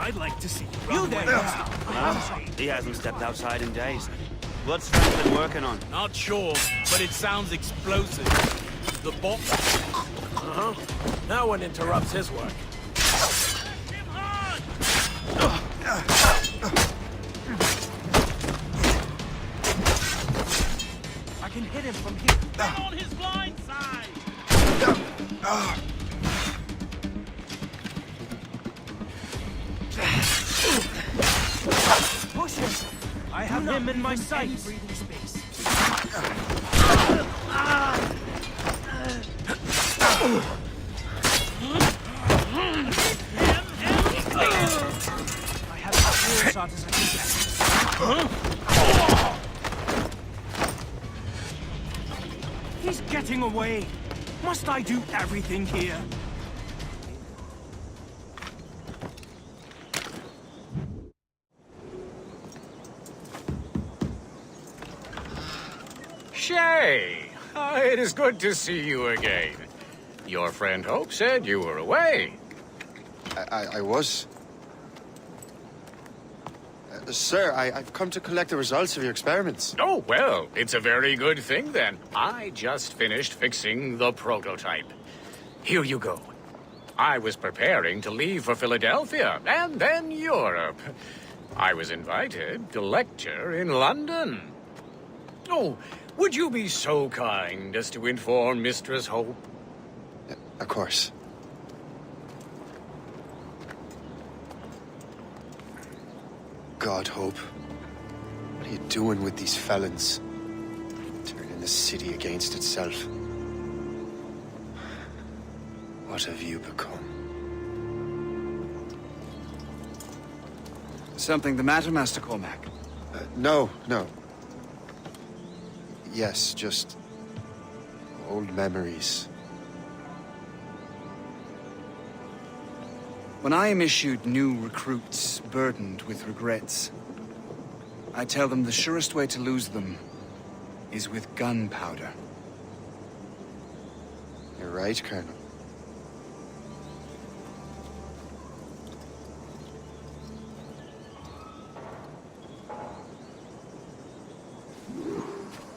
I'd like to see you there. He hasn't stepped outside in days. What's Frank been working on? Not sure, but it sounds explosive. The bomb. No one interrupts his work. I can hit him from here. Get on his blind side. Push him. I have him in my sights. Breathing space. I have as clear a shot as I can get. He's getting away. Must I do everything here? Shay! It is good to see you again. Your friend Hope said you were away. I was. Sir, I've come to collect the results of your experiments. Oh, well, it's a very good thing then. I just finished fixing the prototype. Here you go. I was preparing to leave for Philadelphia and then Europe. I was invited to lecture in London. Oh, would you be so kind as to inform Mistress Hope? Of course. God, Hope. What are you doing with these felons? Turning the city against itself. What have you become? Something the matter, Master Cormac? No. Yes, just old memories. When I am issued new recruits burdened with regrets, I tell them the surest way to lose them is with gunpowder. You're right, Colonel.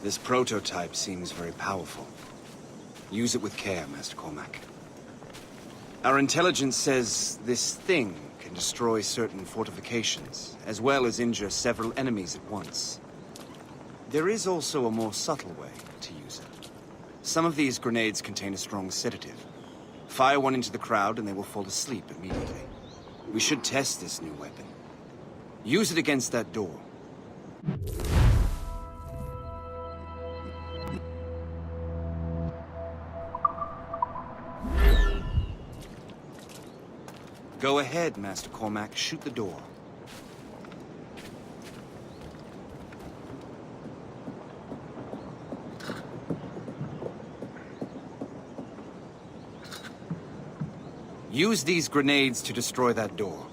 This prototype seems very powerful. Use it with care, Master Cormac. Our intelligence says this thing can destroy certain fortifications, as well as injure several enemies at once. There is also a more subtle way to use it. Some of these grenades contain a strong sedative. Fire one into the crowd and they will fall asleep immediately. We should test this new weapon. Use it against that door. Go ahead, Master Cormac. Shoot the door. Use these grenades to destroy that door.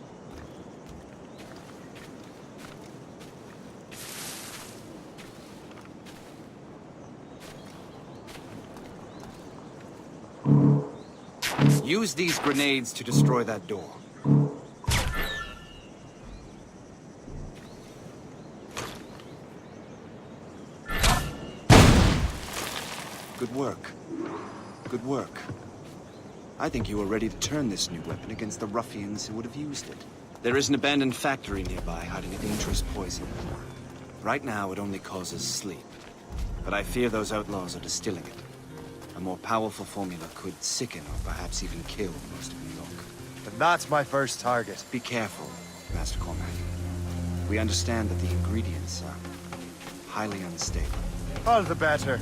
Use these grenades to destroy that door. Good work. Good work. I think you are ready to turn this new weapon against the ruffians who would have used it. There is an abandoned factory nearby hiding a dangerous poison. Right now, it only causes sleep. But I fear those outlaws are distilling it. A more powerful formula could sicken or perhaps even kill most of New York. But that's my first target. Be careful, Master Cormac. We understand that the ingredients are highly unstable. All the better.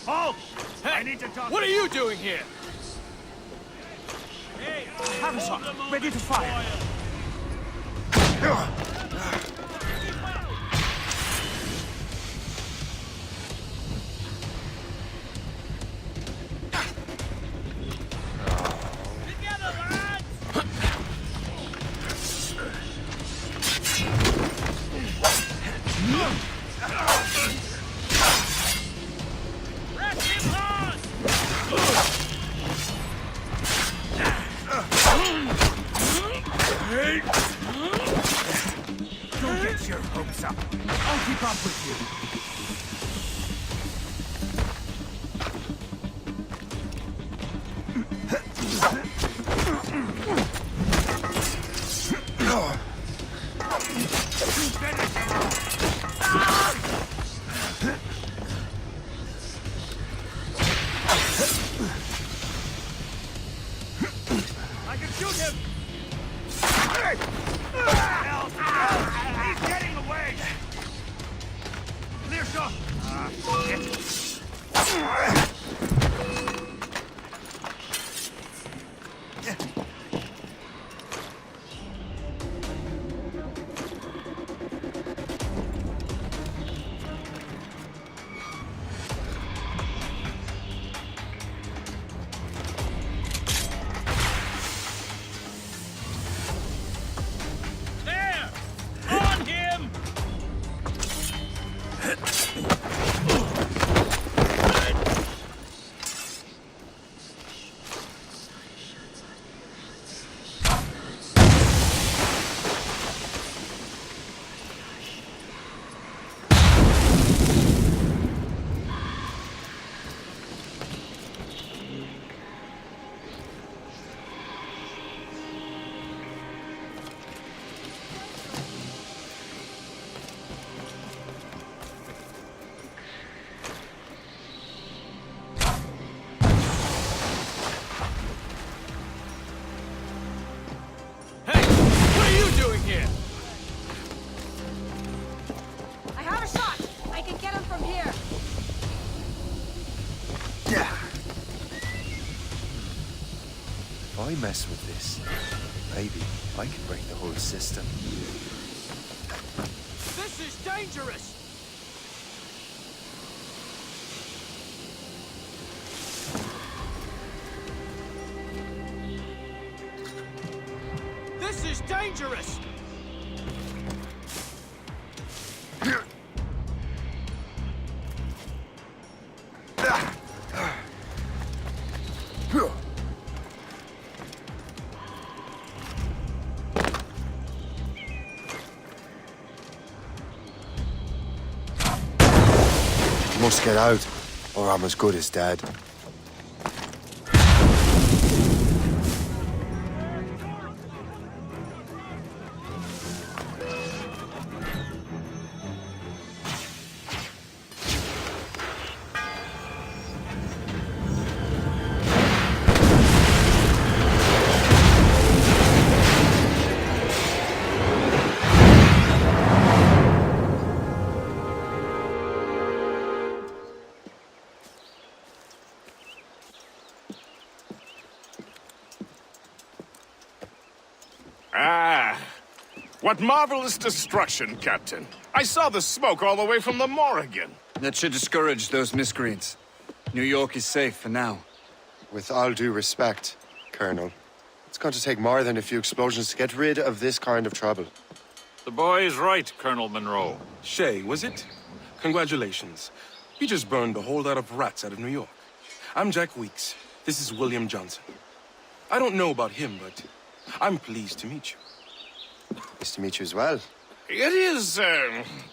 Halt! Hey, I need to talk. What are you doing here? Parasite, ready to fire. Don't get your hopes up. I'll keep up with you. I can shoot him! He's getting away! Clear shot! There! On him! I have a shot! I can get him from here! If I mess with this, maybe I can break the whole system. This is dangerous! This is dangerous! Must get out, or I'm as good as dead. Ah, what marvelous destruction, Captain. I saw the smoke all the way from the Morrigan. That should discourage those miscreants. New York is safe for now. With all due respect, Colonel, it's going to take more than a few explosions to get rid of this kind of trouble. The boy is right, Colonel Monroe. Shay, was it? Congratulations. You just burned a whole lot of rats out of New York. I'm Jack Weeks. This is William Johnson. I don't know about him, but I'm pleased to meet you. Nice to meet you as well. It is,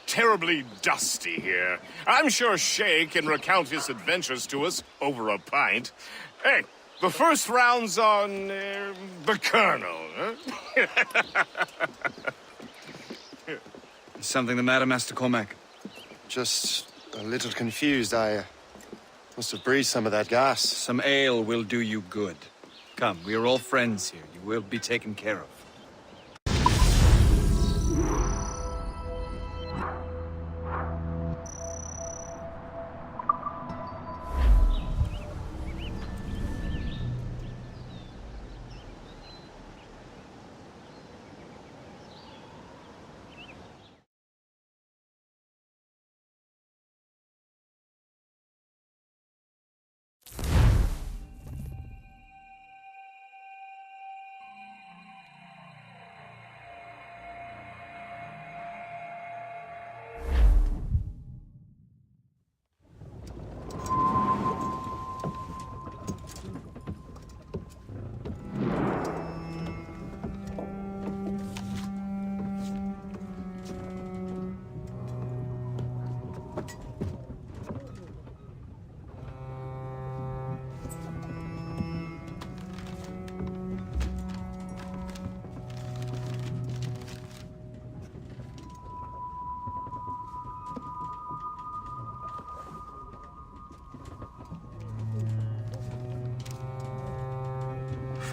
terribly dusty here. I'm sure Shay can recount his adventures to us over a pint. Hey, the first round's on, the Colonel, huh? Is something the matter, Master Cormac? Just a little confused. I must have breathed some of that gas. Some ale will do you good. Come, we are all friends here. You will be taken care of.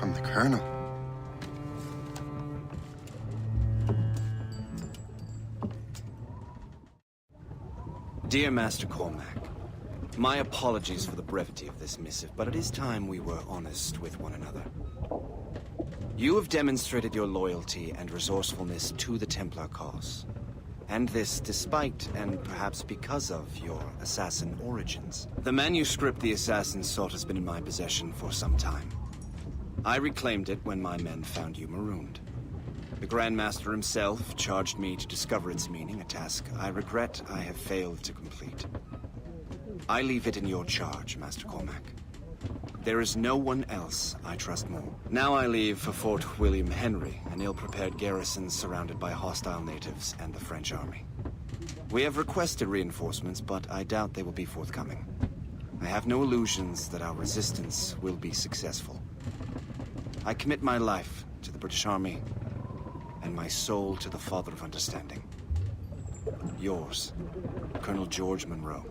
from the Colonel. Dear Master Cormac, my apologies for the brevity of this missive, but it is time we were honest with one another. You have demonstrated your loyalty and resourcefulness to the Templar cause. And this despite, and perhaps because of, your assassin origins. The manuscript the assassin sought has been in my possession for some time. I reclaimed it when my men found you marooned. The Grand Master himself charged me to discover its meaning, a task I regret I have failed to complete. I leave it in your charge, Master Cormac. There is no one else I trust more. Now I leave for Fort William Henry, an ill-prepared garrison surrounded by hostile natives and the French army. We have requested reinforcements, but I doubt they will be forthcoming. I have no illusions that our resistance will be successful. I commit my life to the British Army, and my soul to the Father of Understanding. Yours, Colonel George Monroe.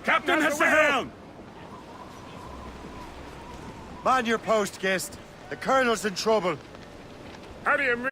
Captain has the helm! Man your post, Gist. The Colonel's in trouble. How do you mean?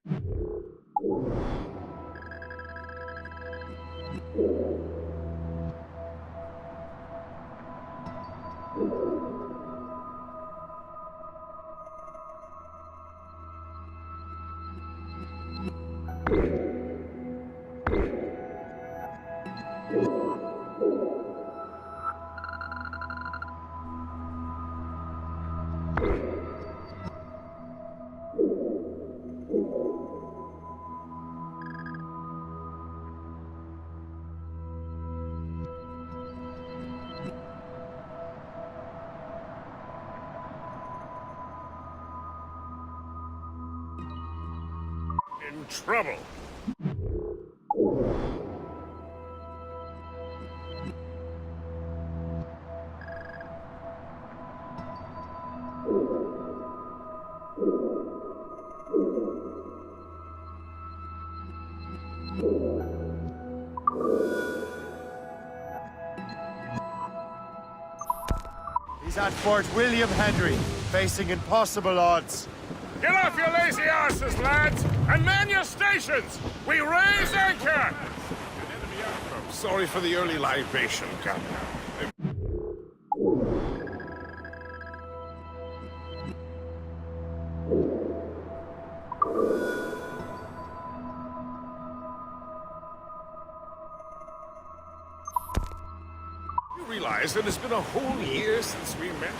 In trouble. He's at Fort William Henry, facing impossible odds. Get off your lazy arses, lads, and man your stations! We raise anchor! Sorry for the early libation, Captain. You realize that it's been a whole year since we met?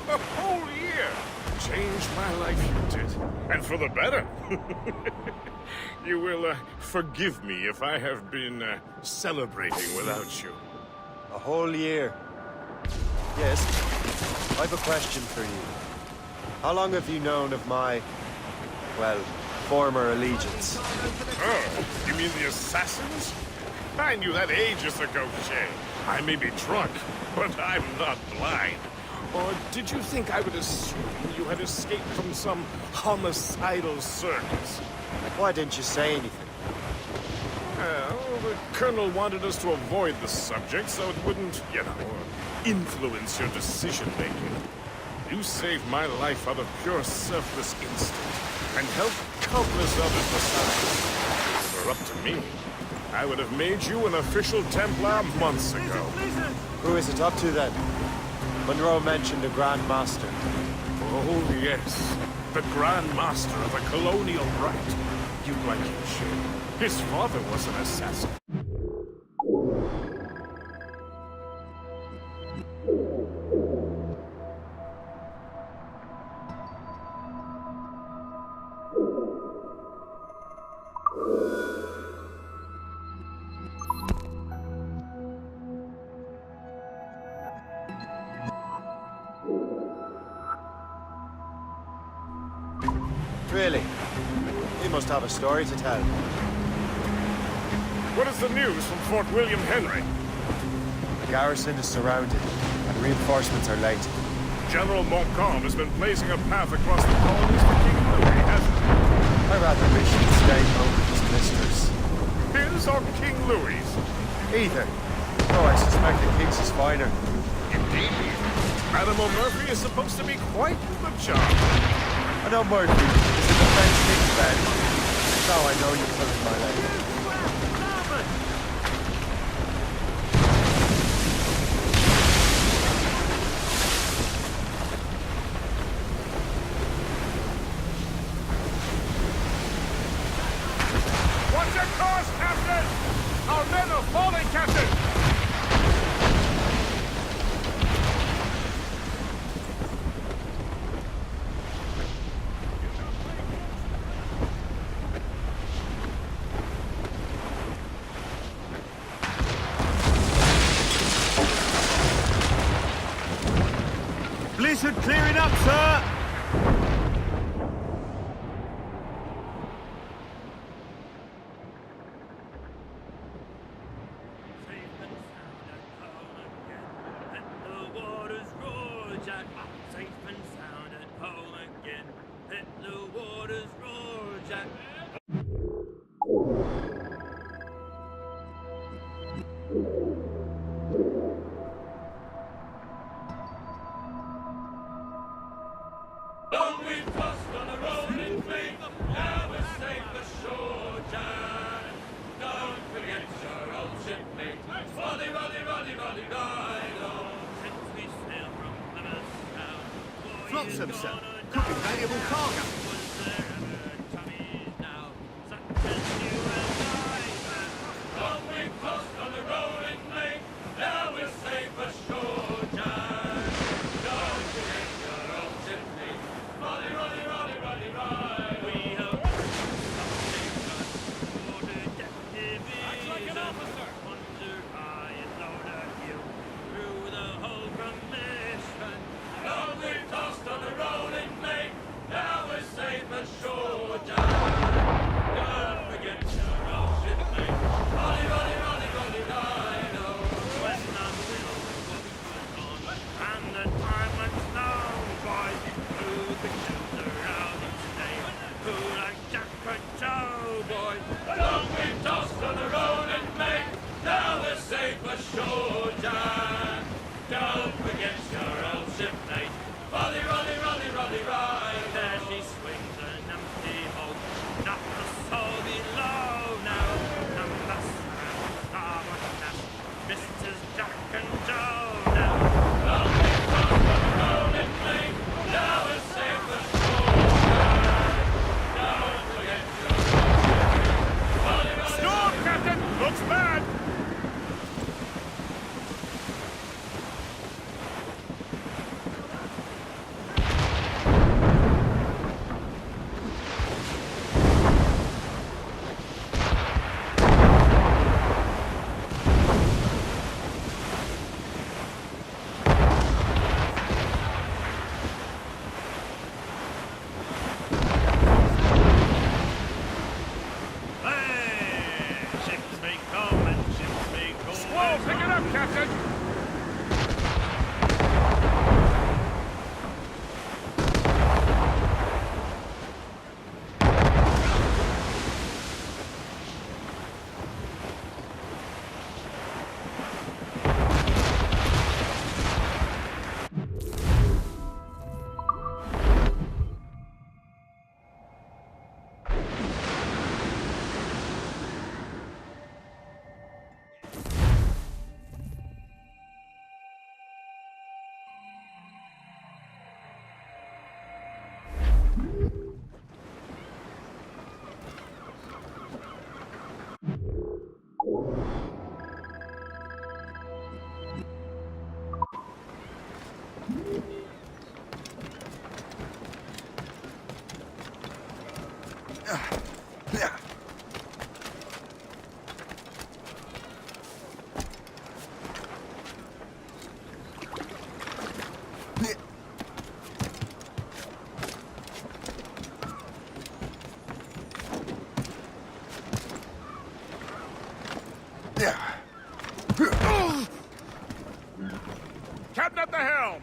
A whole year! Changed my life, you did. And for the better. You will forgive me if I have been celebrating without you. A whole year. Yes, I have a question for you. How long have you known of my, well, former allegiance? Oh, you mean the assassins? I knew that ages ago, Shay. I may be drunk, but I'm not blind. Or did you think I would assume you had escaped from some homicidal circus? Why didn't you say anything? Well, the Colonel wanted us to avoid the subject so it wouldn't, influence your decision-making. You saved my life out of pure selfless instinct, and helped countless others besides. If it were up to me, I would have made you an official Templar months ago. Who is it up to then? Monroe mentioned a Grand Master. Oh, yes. The Grand Master of a colonial rite. You'd like him, Shay. His father was an assassin. must have a story to tell. What is the news from Fort William Henry? The garrison is surrounded, and reinforcements are late. General Montcalm has been blazing a path across the colonies for King Louis, hasn't he? I rather wish he'd stay home with his mistress. His or King Louis? Either. Though I suspect the king's is finer. Indeed. Madame O'Murphy is supposed to be quite the charm. I know Murphy is in the French king's bed. Now I know you're pulling my leg. What's your course, Captain? Our men are falling, Captain! Blizzard clearing up, sir! Flotsam, sir. Could be valuable cargo. Captain at the helm!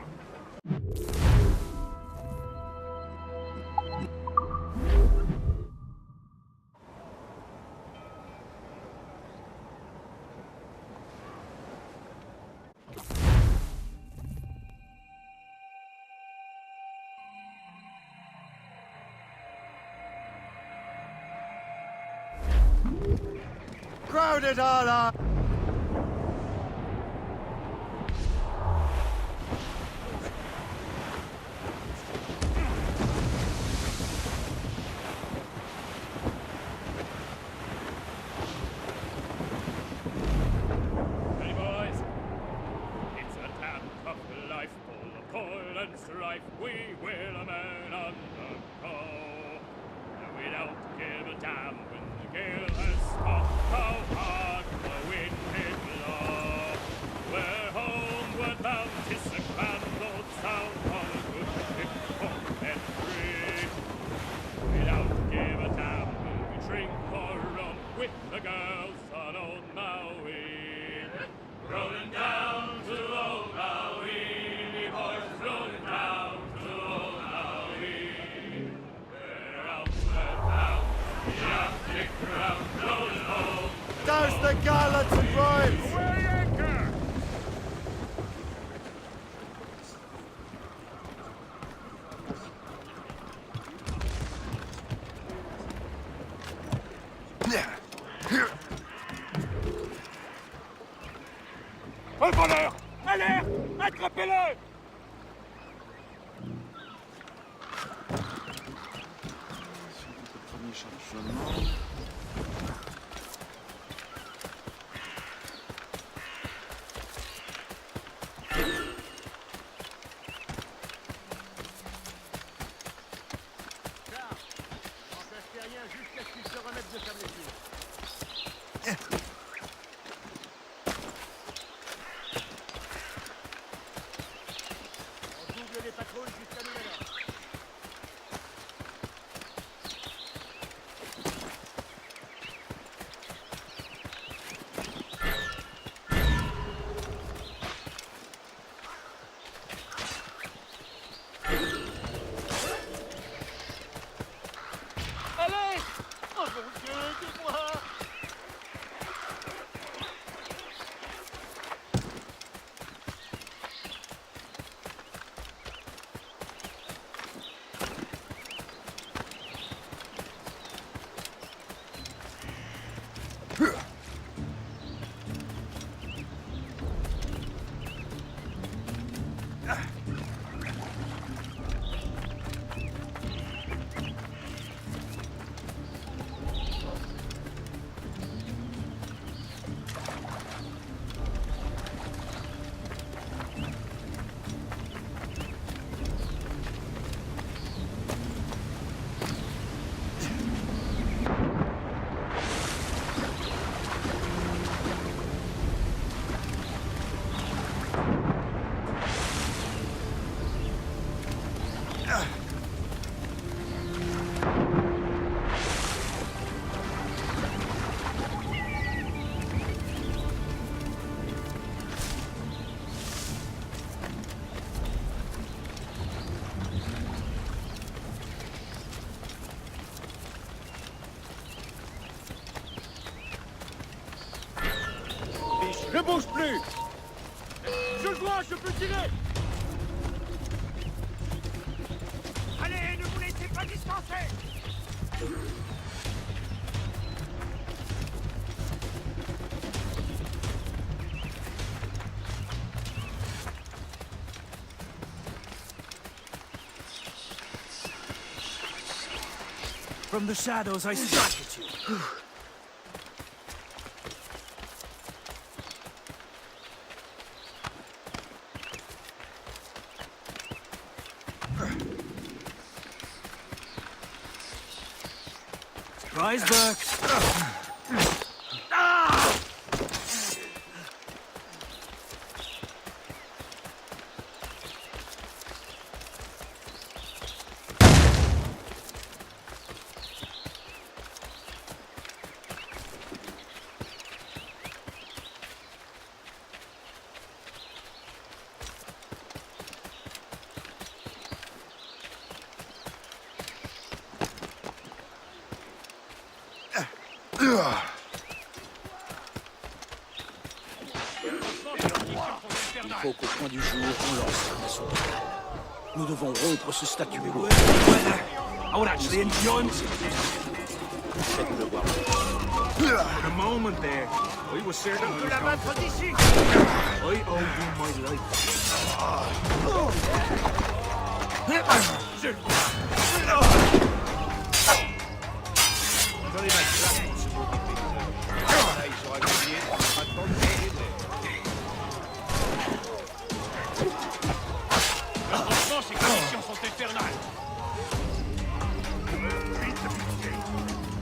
Crowd it all up! Hey boys, it's a damn tough life full of toil and strife. We will a man undergo. And we don't give a damn when the gale has stopped. How hard the wind may blow. We're homeward bound, 'tis a grand old sound on a good ship for and free. We don't give a damn when we drink or rum with the girls on old Maui. Rolling down to old Maui, boys, rolling down to old Maui. We're outward bound, the Arctic ground, rolling home. Douse the gallants and rhymes! Away anchor! Un voleur! À l'air! Attrapez-le! Allez! Oh mon Dieu, aidez-moi! Ne bouge plus! Je le vois, je peux tirer! Allez, ne vous laissez pas distancer! From the shadows, I strike at you. Surprise, Burke. Il faut qu'au point du jour, on lance un assaut. Nous devons rompre ce statu quo. I would actually enjoy For a moment there, I was certain I was going I owed you my Franchement, ces conditions sont infernales.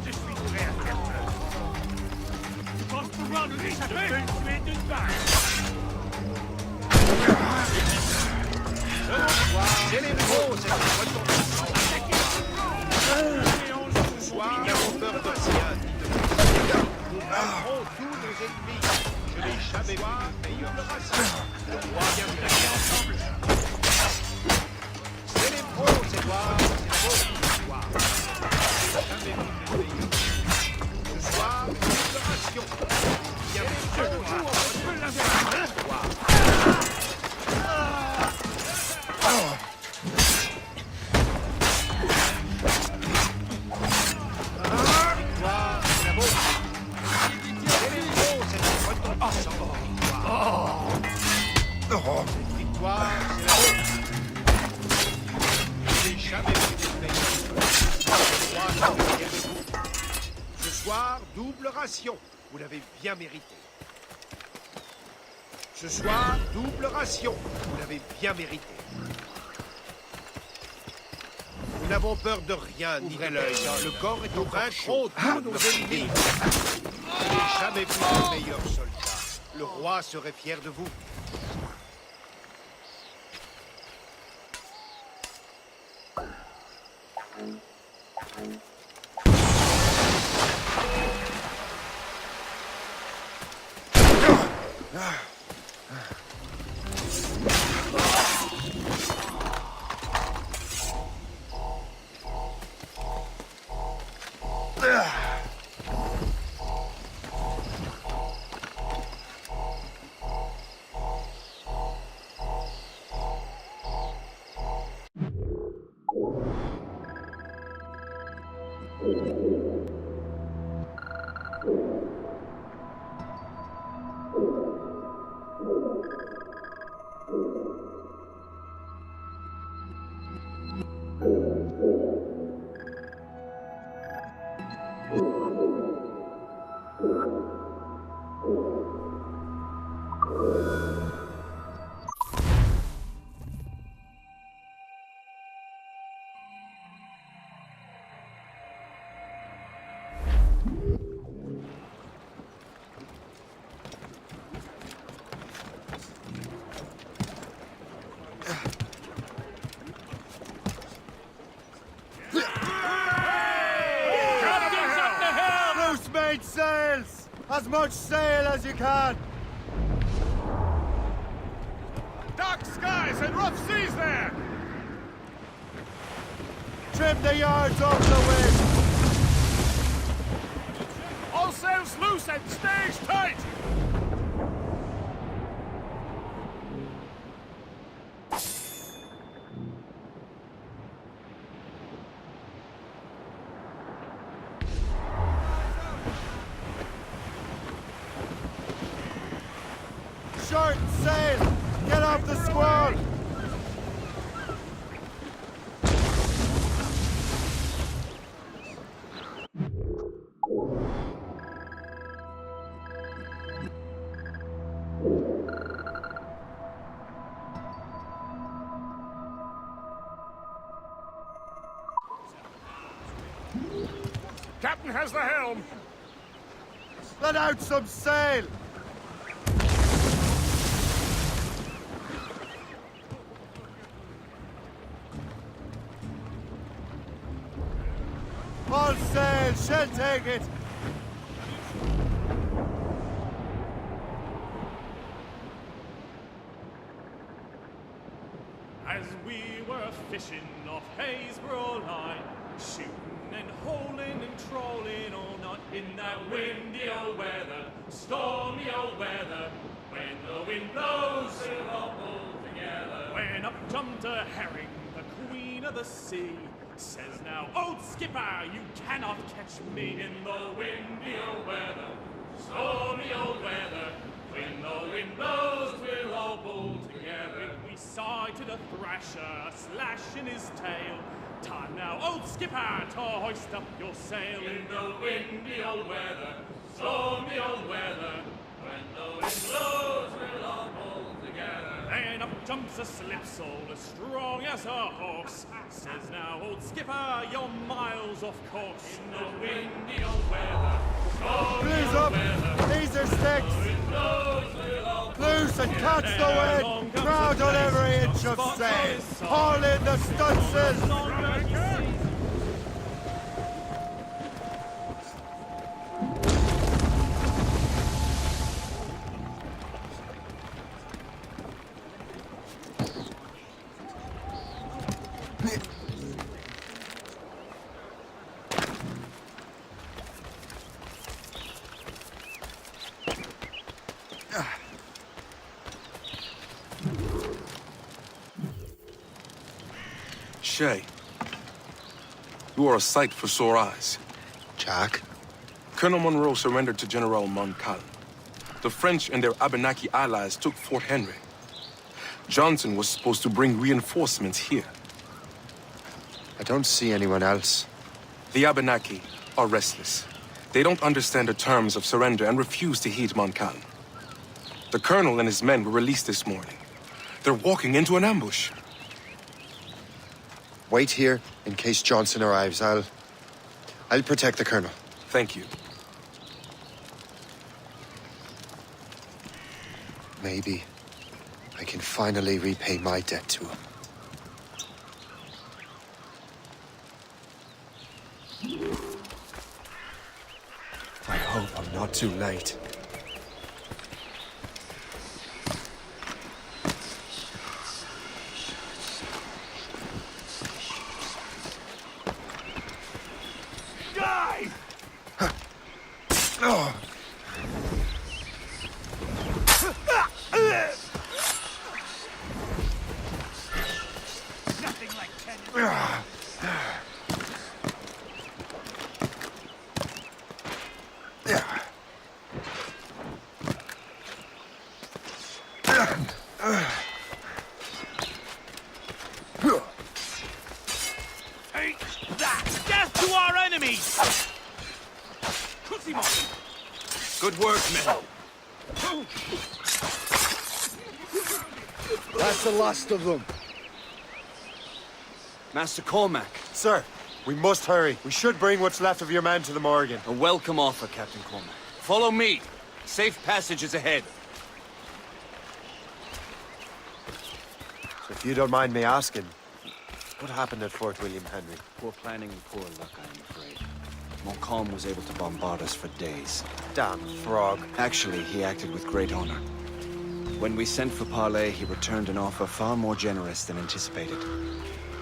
Je suis prêt à faire peur. Tu penses pouvoir nous échapper? Tu es d'une balle. C'est les pros, c'est ce soir, nous avons peur de rien. Nous vaincrons tous nos ennemis. Je n'ai jamais vu meilleur racisme. Le roi vient de gagner ensemble. C'est les pros, c'est toi, c'est beau, c'est toi. Jamais vu meilleur. Ce soir, libération. Bienvenue au jour, on peut l'intérieur. Victoire, c'est la haute. Je n'ai jamais vu de meilleur. Ce soir, double ration. Vous l'avez bien mérité. Ce soir, double ration. Vous l'avez bien mérité. Nous n'avons peur de rien, ni de l'œil. Le corps est au vaincrons tous nos ennemis. Je n'ai jamais vu de meilleur soldat. Le roi serait fier de vous. Sails! As much sail as you can! Dark skies and rough seas there! Trim the yards off the wind! All sails loose and stays tight! Short sail! Get off the squall! Captain has the helm! Let out some sail! All sail, she'll take it! As we were fishing off Haysborough line, Shooting and holing and trolling all night in that windy old weather, stormy old weather. When the wind blows, we'll all pull together. When up jumped a herring, the queen of the sea, says now, old skipper, you cannot catch me in the windy old weather, stormy old weather. When the wind blows, we'll all pull together. We sighted a thrasher, a slash in his tail. Time now, old skipper, to hoist up your sail. In the windy old weather, stormy old weather. When the wind blows, we'll all pull together. Then up jumps a slipsail, as strong as a horse. Says now, old skipper, you're miles off course. In the windy old weather, stormy Blues old up! weather. These are sticks! Loose and catch the wind! Crowd on every inch of sail! Haul in the stunsails! Shay, you are a sight for sore eyes. Jack? Colonel Monroe surrendered to General Montcalm. The French and their Abenaki allies took Fort Henry. Johnson was supposed to bring reinforcements here. I don't see anyone else. The Abenaki are restless. They don't understand the terms of surrender and refuse to heed Montcalm. The colonel and his men were released this morning. They're walking into an ambush. Wait here in case Johnson arrives. I'll protect the colonel. Thank you. Maybe I can finally repay my debt to him. I hope I'm not too late. Good work, men. That's the last of them. Master Cormac, Sir, we must hurry. We should bring what's left of your men to the Morgan. a welcome offer, Captain Cormac. Follow me. Safe passage is ahead. So if you don't mind me asking, what happened at Fort William Henry? Poor planning and poor luck, I'm afraid. Montcalm was able to bombard us for days. Damn frog. Actually, he acted with great honor. When we sent for parley, he returned an offer far more generous than anticipated.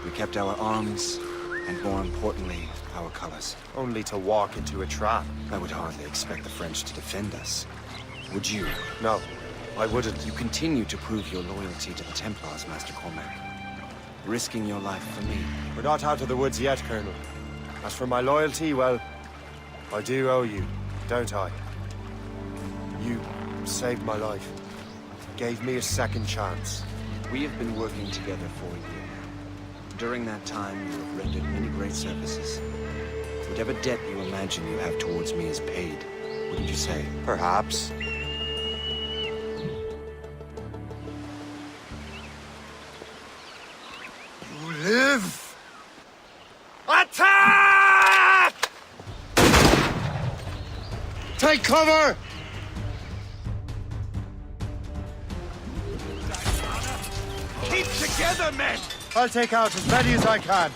We kept our arms, and more importantly, our colors. Only to walk into a trap. I would hardly expect the French to defend us. Would you? No, I wouldn't. You continue to prove your loyalty to the Templars, Master Cormac. Risking your life for me. We're not out of the woods yet, Colonel. As for my loyalty, well, I do owe you, don't I? You saved my life. Gave me a second chance. We have been working together for a year. During that time, you have rendered many great services. Whatever debt you imagine you have towards me is paid, wouldn't you say? Perhaps. You live! Attack! Take cover! Keep together, men! I'll take out as many as I can.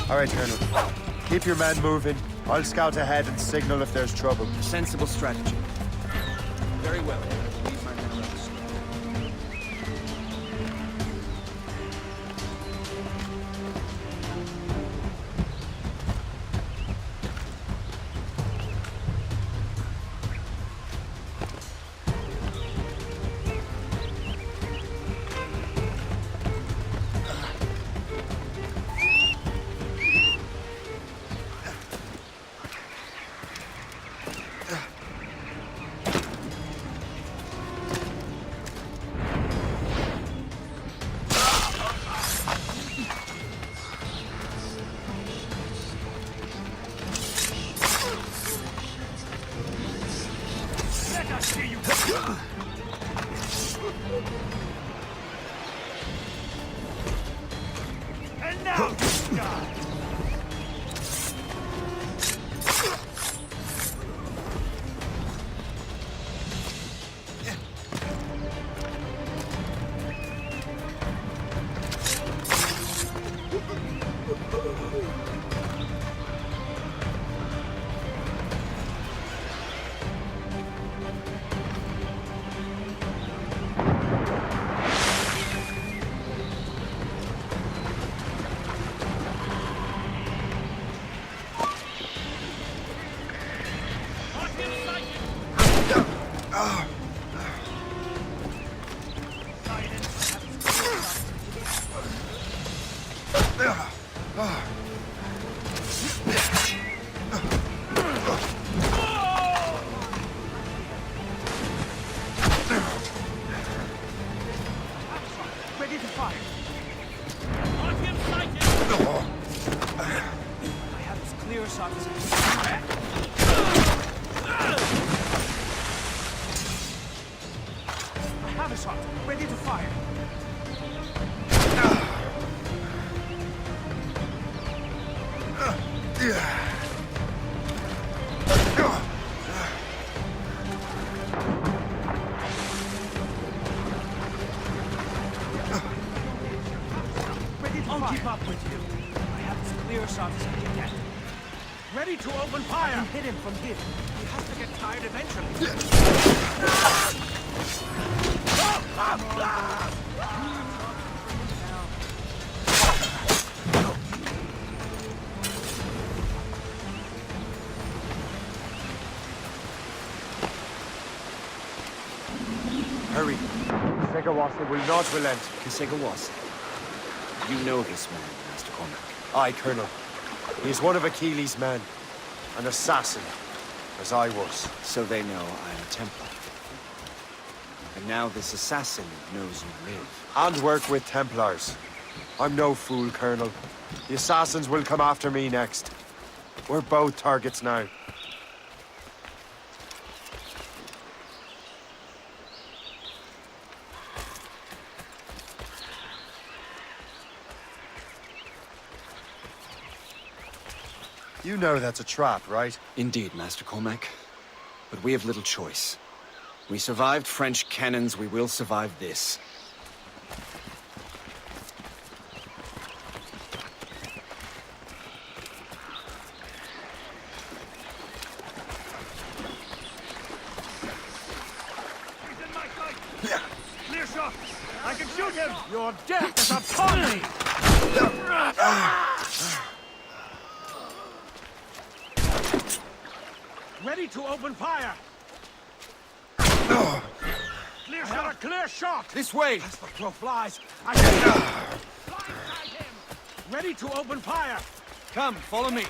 All right, Colonel. Keep your men moving. I'll scout ahead and signal if there's trouble. Sensible strategy. Very well. Leave my men around the store. And now you die! Ready to fire. On him sighted! I have as clear a shot as I can. I have a shot. Ready to fire. Ready to I'll keep up with you. I have as clear a shot as I can get. Ready to open fire. I can hit him from here. He has to get tired eventually. Hurry. Segawasa will not relent. Kisegawasa. You know this man, Master Cormac. Aye, Colonel. He is one of Achilles' men. An assassin, as I was. So they know I am a Templar. And now this assassin knows you live. And work with Templars. I'm no fool, Colonel. The assassins will come after me next. We're both targets now. You know that's a trap, right? Indeed, Master Cormac. But we have little choice. We survived French cannons, we will survive this. He's in my sight! Clear shot! I can shoot him! Your death is upon me! Ready to open fire. Clear shot! A clear shot! This way. As the crow flies, I can... Blindside him. Ready to open fire. Come, follow me.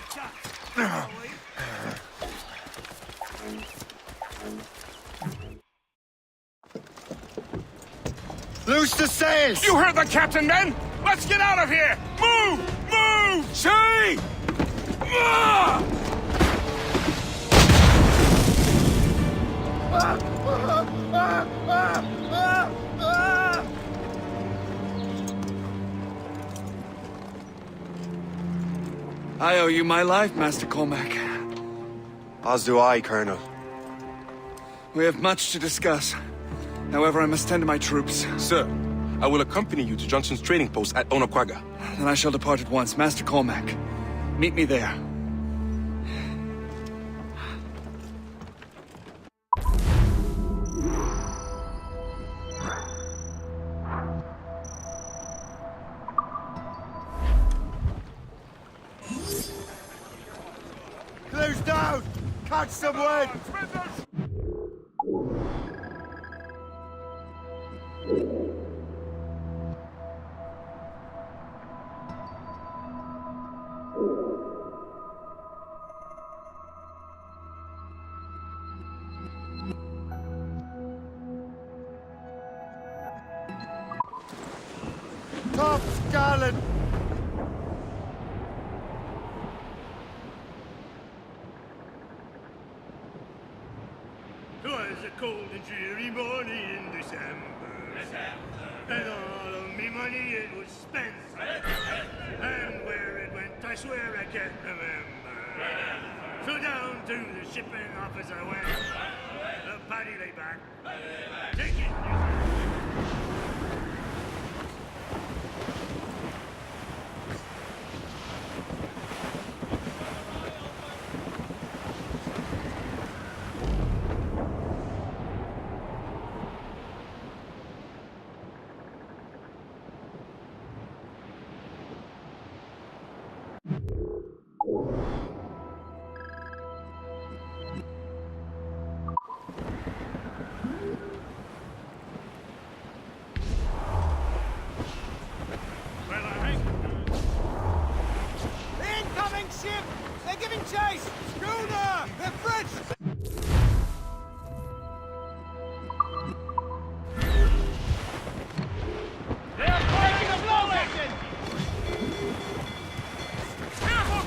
Loose the sails! You heard the captain, men! Let's get out of here! Move! Move! See! I owe you my life, Master Cormac. As do I, Colonel. We have much to discuss. However, I must tend to my troops. Sir, I will accompany you to Johnson's trading post at Onakwaga. Then I shall depart at once. Master Cormac, Meet me there. Clues down! Catch some wind! Top gallant! Twas a cold and dreary morning in December. And all of me money it was spent. And where it went, I swear I can't remember. So down to the shipping office I went. The paddy lay back. Take it. Incoming ship! They're giving chase! Schooner! They're French! They're firing a blow engine! Careful!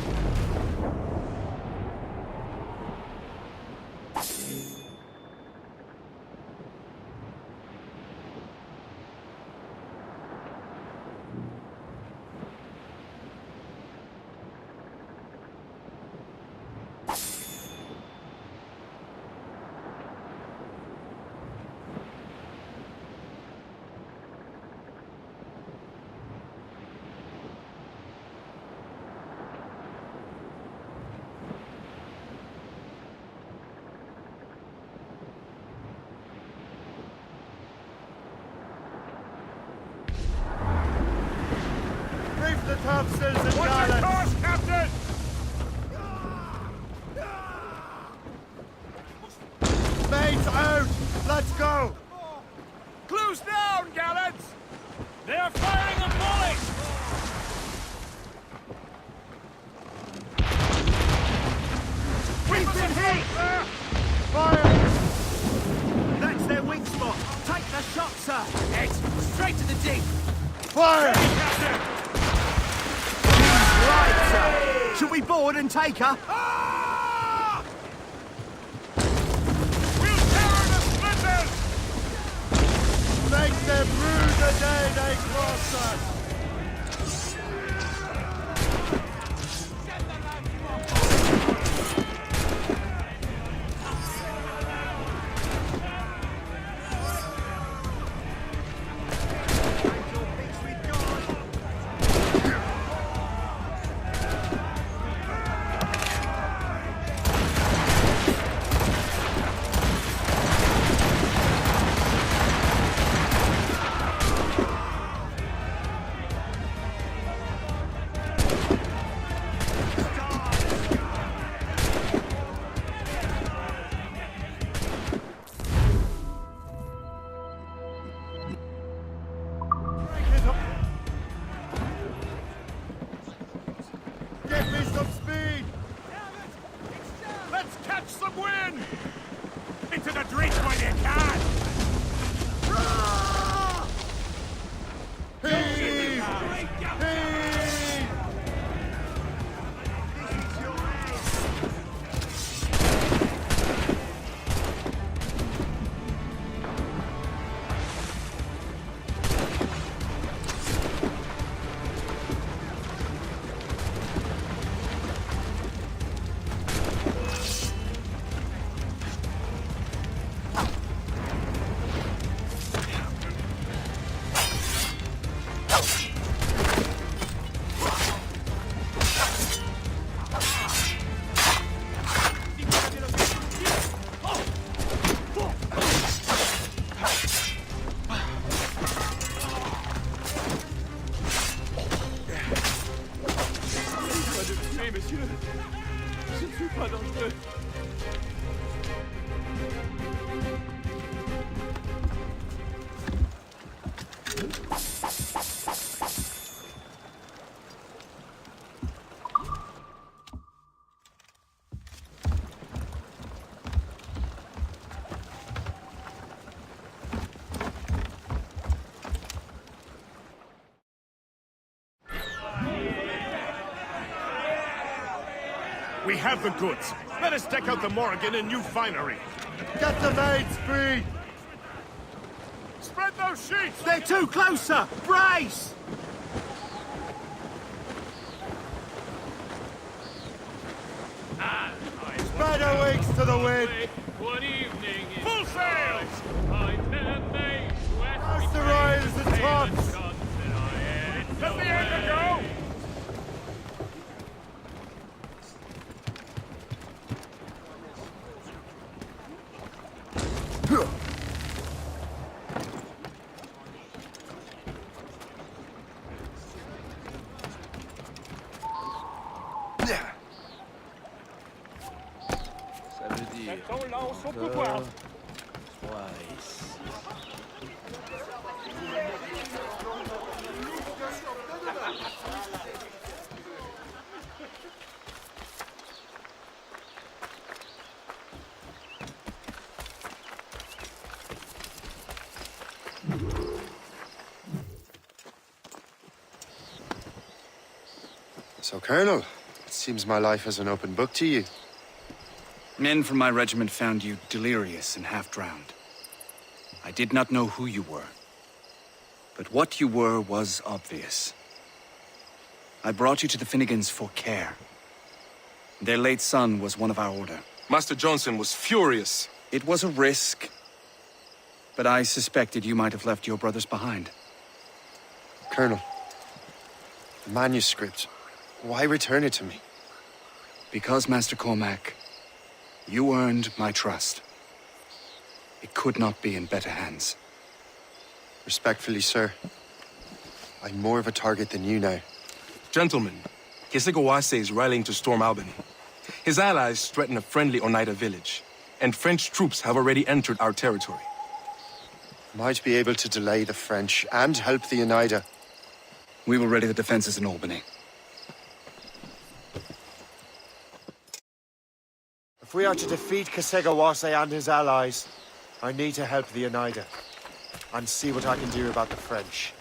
Reef the topsails and What's your gallants! course, Captain? Mates out! Let's go! Clues down, gallants! They are firing a volley! We've been hit! Fire! That's their weak spot. Take the shot, sir. Ed, straight to the deep. Fire! Right, sir. Should we board and take her? We'll tear her to splinters! Make them rue the day they cross us! Give me some speed! Let's catch some wind! Into the drinks when you can! Heave! Heave! Oui, monsieur. Je ne suis pas dangereux. We have the goods. Let us deck out the Morrigan in new finery. Get the maids free! Spread those sheets! They're too close, sir! Brace! Spread our wings to the wind! What evening is Full sail! Cast the royals and tops! Let the anchor go! So, Colonel, it seems my life is an open book to you. Men from my regiment found you delirious and half-drowned. I did not know who you were. But what you were was obvious. I brought you to the Finnegans for care. Their late son was one of our order. Master Johnson was furious. It was a risk, but I suspected you might have left your brothers behind. Colonel, the manuscript, why return it to me? Because, Master Cormac, you earned my trust. It could not be in better hands. Respectfully, sir, I'm more of a target than you now. Gentlemen, Kesekawase is rallying to storm Albany. His allies threaten a friendly Oneida village, and French troops have already entered our territory. Might be able to delay the French and help the Oneida. We will ready the defenses in Albany. If we are to defeat Kesekawase and his allies, I need to help the Oneida. And see what I can do about the French.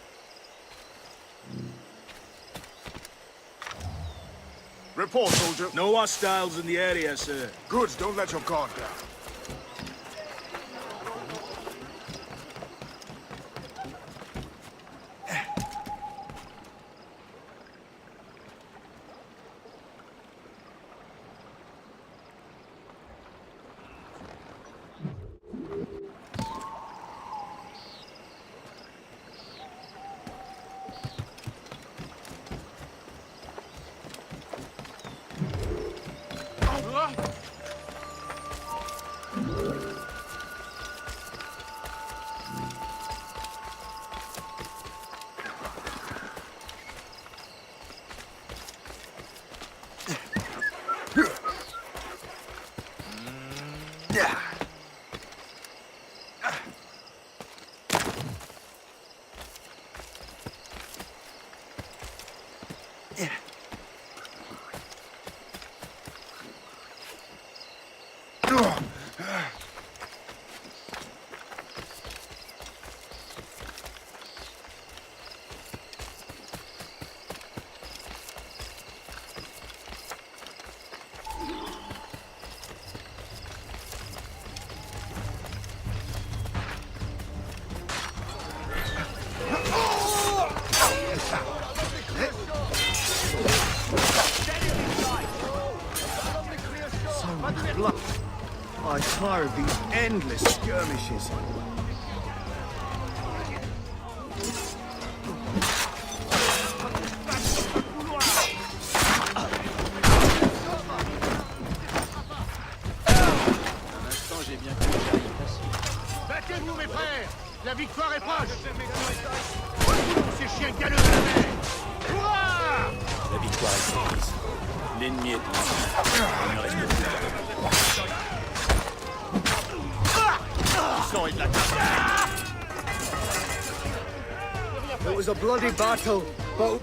Report, soldier. No hostiles in the area, sir. Good, don't let your guard down. I tire of these endless skirmishes. Battez-vous, mes frères! La victoire est proche! Ces chiens galeux de la mer! Hurrah! La victoire est prise. in mutiny. It was a bloody battle, but...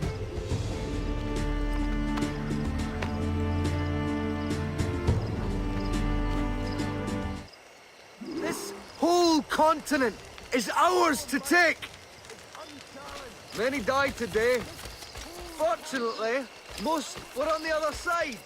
This whole continent is ours to take! Many died today. Fortunately, most were on the other side.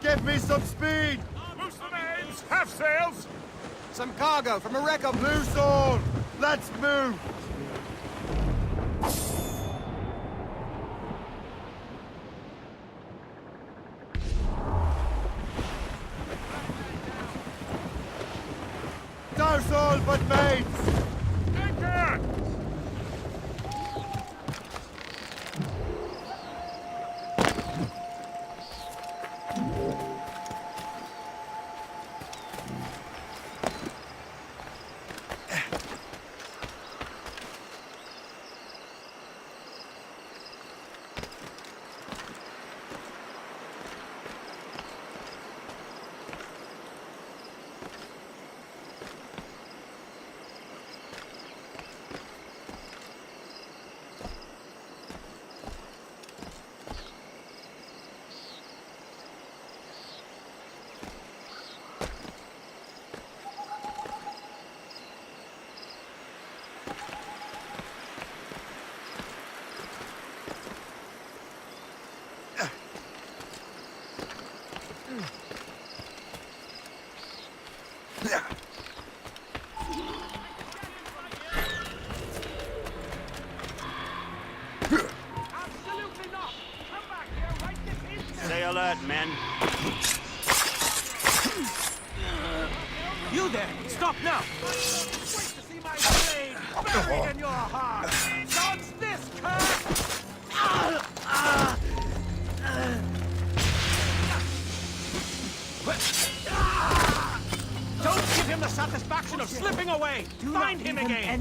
Give me some speed! Loose the mains! Half sails! Some cargo from a wreck of... Loose all! Let's move! Douse all but mates! Anchor! Absolutely not! Come back here right this instant! Stay alert, men. You there! Stop now! Wait to see my blade buried in your heart! Dodge this, curse! Don't give him the satisfaction of slipping away! Find him again!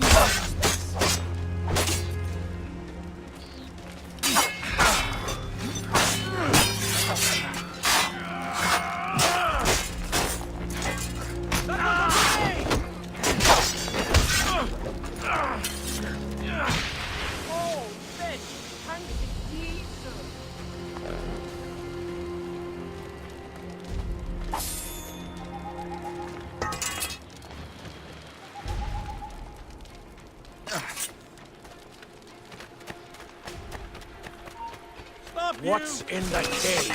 What's in the cave?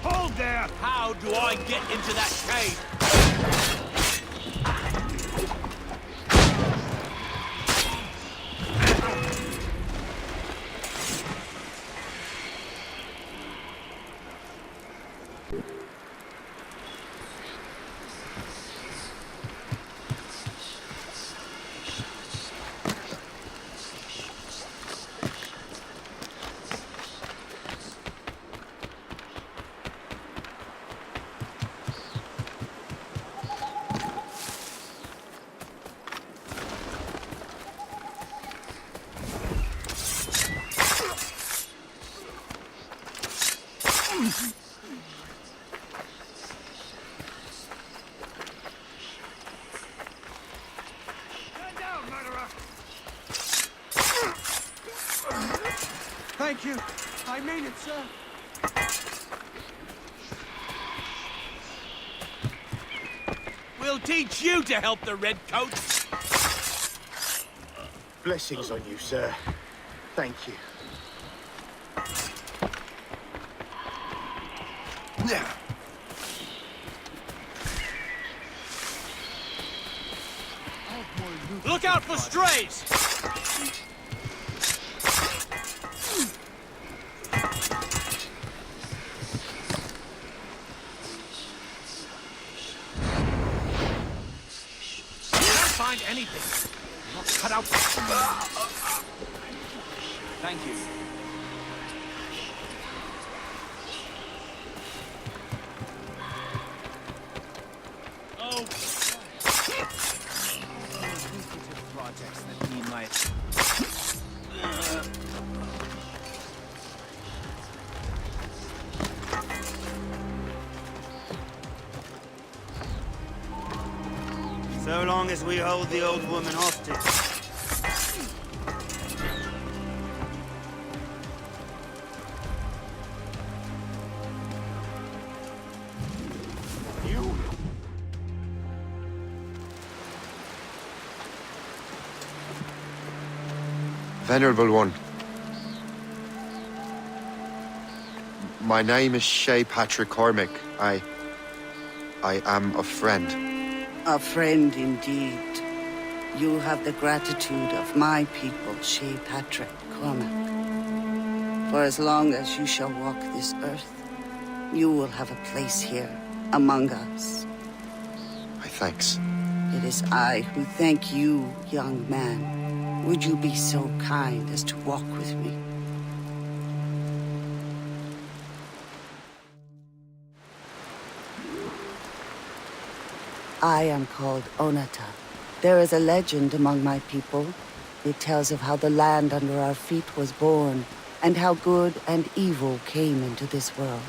Hold there! How do I get into that cave? Thank you. I mean it, sir. We'll teach you to help the Redcoats. Blessings on you, sir. Thank you. Look out for strays! Can't find anything. Not cut out. Thank you. Oh. Projects that need my... So long as we hold the old woman hostage. Venerable One. My name is Shay Patrick Cormac. I am a friend. A friend indeed. You have the gratitude of my people, Shay Patrick Cormac. For as long as you shall walk this earth, you will have a place here, among us. My thanks. It is I who thank you, young man. Would you be so kind as to walk with me? I am called Onata. There is a legend among my people. It tells of how the land under our feet was born, and how good and evil came into this world.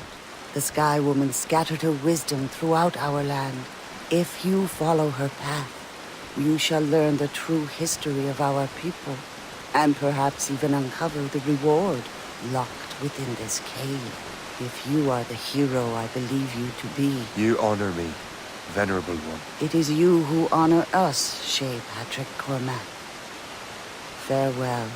The Sky Woman scattered her wisdom throughout our land. If you follow her path, you shall learn the true history of our people, and perhaps even uncover the reward locked within this cave. If you are the hero I believe you to be. You honor me, Venerable One. It is you who honor us, Shay Patrick Cormac. Farewell.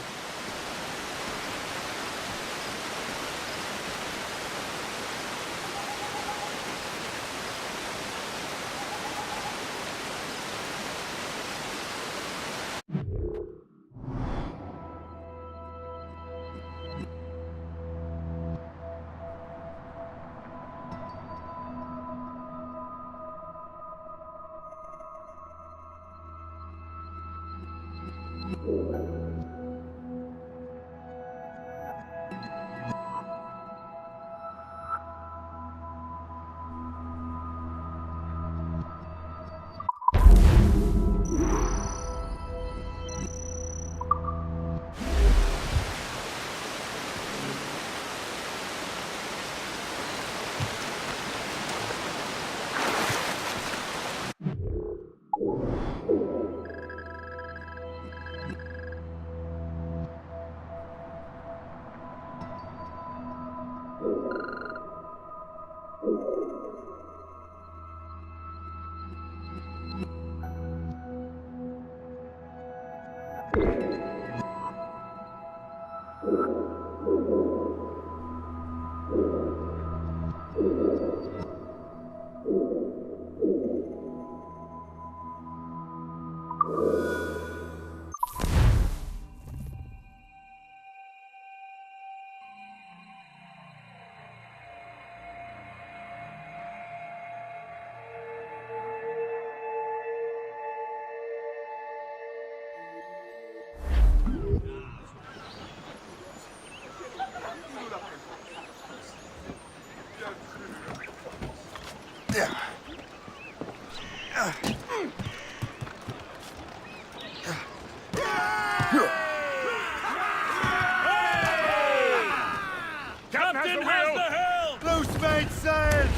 Captain has the helm! Loose mainsails!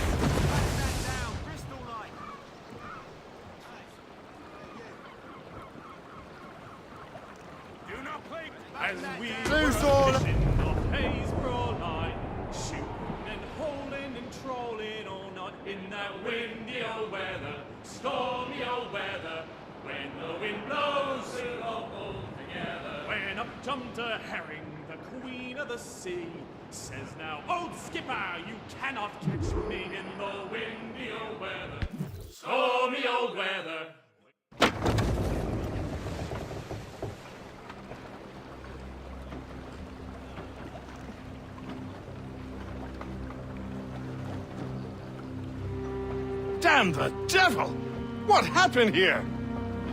Do not play as we Loose were all- fishing off Haysborough line, shooting and holding and trolling all night in that windy old weather, stormy old weather. When the wind blows, we'll all pull together. When up jumped a herring, the queen of the sea, says now, old skipper, you cannot catch me in the windy old weather, stormy old weather. Damn the devil! What happened here?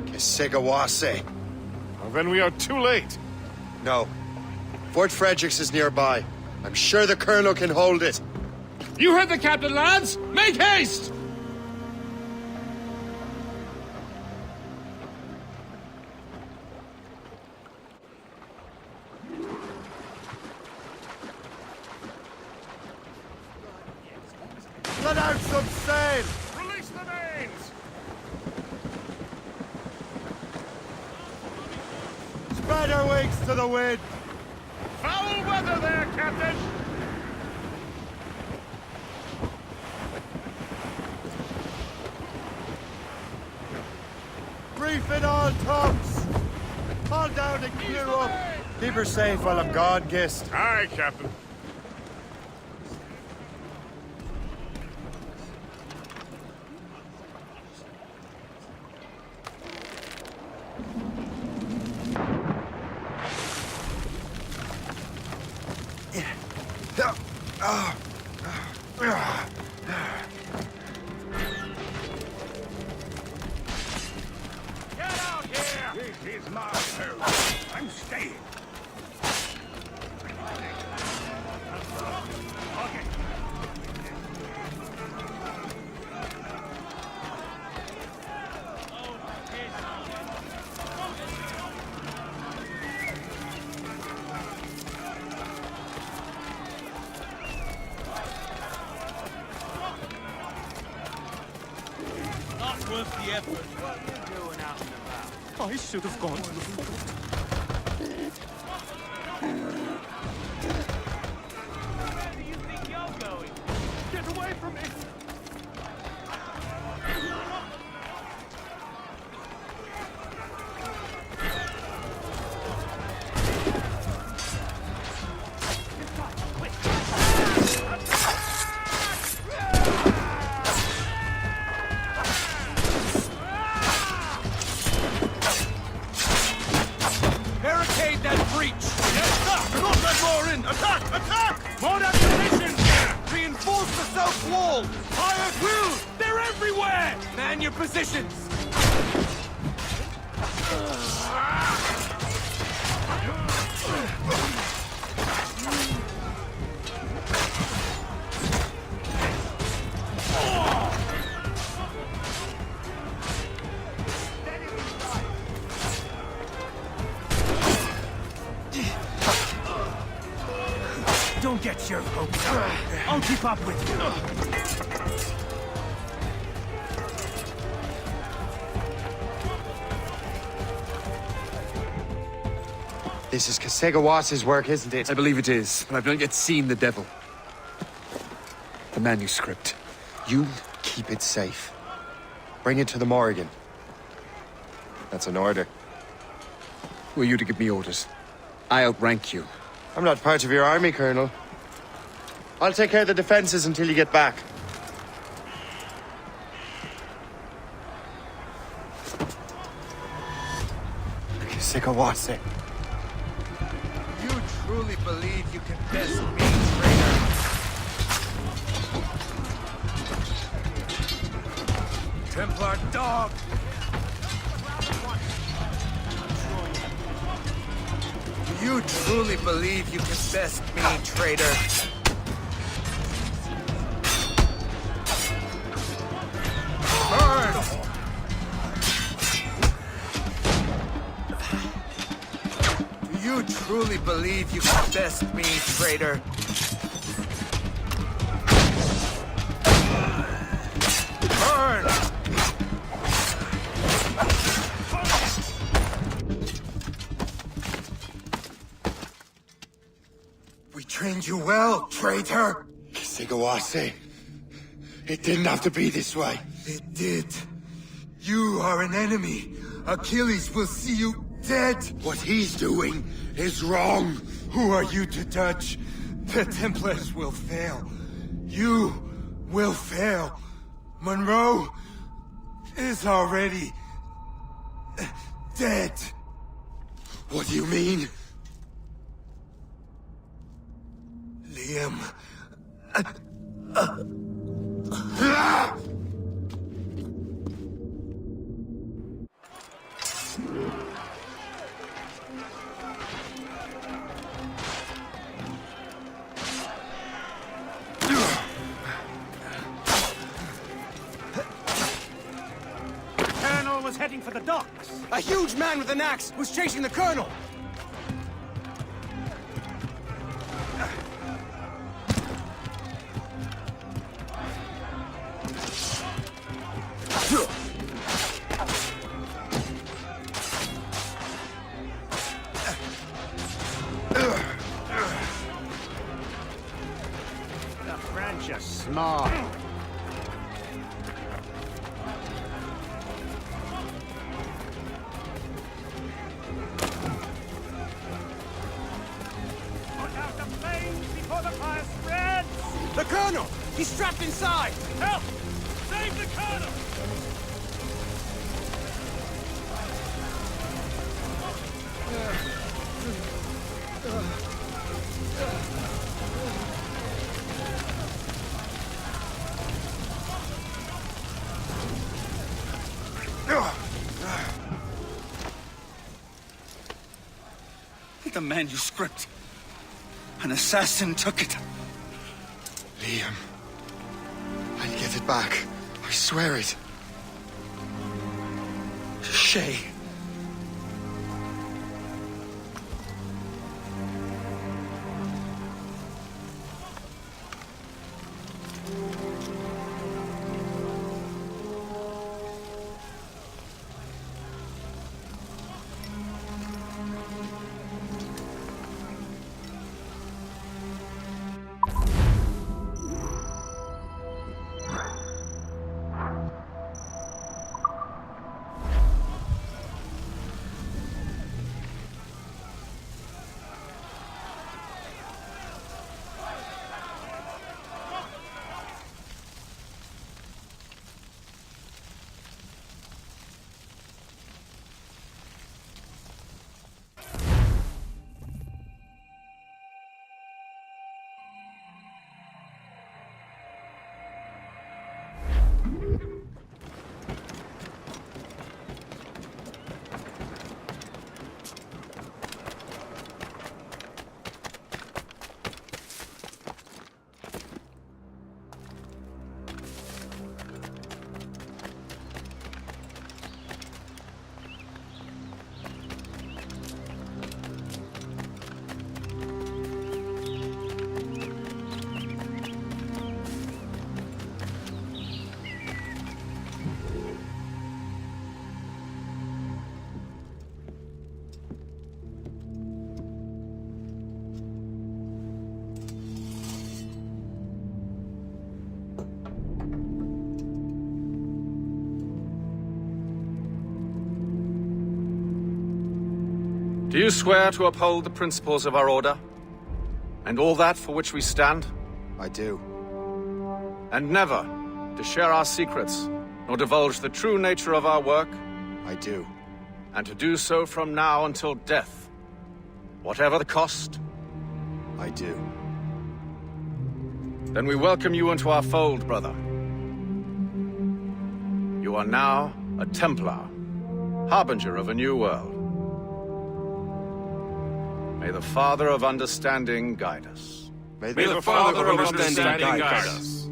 Kesigawase. Well, then we are too late. No. Fort Fredericks is nearby. I'm sure the Colonel can hold it. You heard the captain, lads! Make haste! Let out some sail! Release the mains! Spread our wings to the wind! Foul weather there, Captain! Reef it all tops! Haul down and clear up! Keep her safe while I'm gone, Gist. Aye, Captain. Get out here! This is my home. I'm staying. Okay. Not worth the effort. What are you doing out and about? I should have gone to the fort. Where do you think you're going? Get away from me! Barricade that breach! Yes, sir! Not let more in! Attack! Attack! More ammunition! Reinforce the south wall! Fire through! They're everywhere! Man your positions! Don't get your hopes up. I'll keep up with you. This is Kesigawas's work, isn't it? I believe it is, but I've not yet seen the devil. The manuscript. You keep it safe. Bring it to the Morrigan. That's an order. Who are you to give me orders? I outrank you. I'm not part of your army, Colonel. I'll take care of the defenses until you get back. Kesigawase. You truly believe you can best me, traitor? Templar dog! Do you truly believe you can best me, traitor? Burn! Do you truly believe you can best me, traitor? Burn! We trained you well, traitor! Kesigawase. It didn't have to be this way. It did. You are an enemy. Achilles will see you dead. What he's doing is wrong. Who are you to judge? The Templars will fail. You will fail. Monroe is already dead. What do you mean? Liam. the docks. A huge man with an axe was chasing the colonel! The French are smart. Put out the flames before the fire spreads! The colonel! He's trapped inside! Help! Save the colonel! The manuscript. An assassin took it. Liam. I'll get it back. I swear it. Shay. Do you swear to uphold the principles of our order? And all that for which we stand? I do. And never to share our secrets, nor divulge the true nature of our work? I do. And to do so from now until death, whatever the cost? I do. Then we welcome you into our fold, brother. You are now a Templar, harbinger of a new world. May the Father of Understanding guide us. May the Father of Understanding guide us.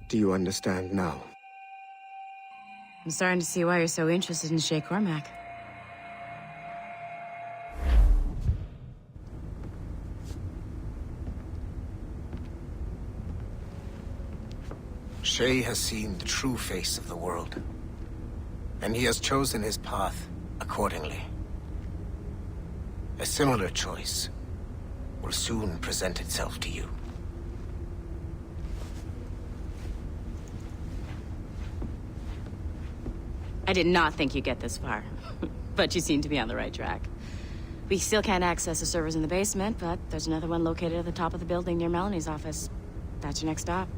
Do you understand now? I'm starting to see why you're so interested in Shay Cormac. Shay has seen the true face of the world, and he has chosen his path accordingly. A similar choice will soon present itself to you. I did not think you'd get this far, but you seem to be on the right track. We still can't access the servers in the basement, but there's another one located at the top of the building near Melanie's office. That's your next stop.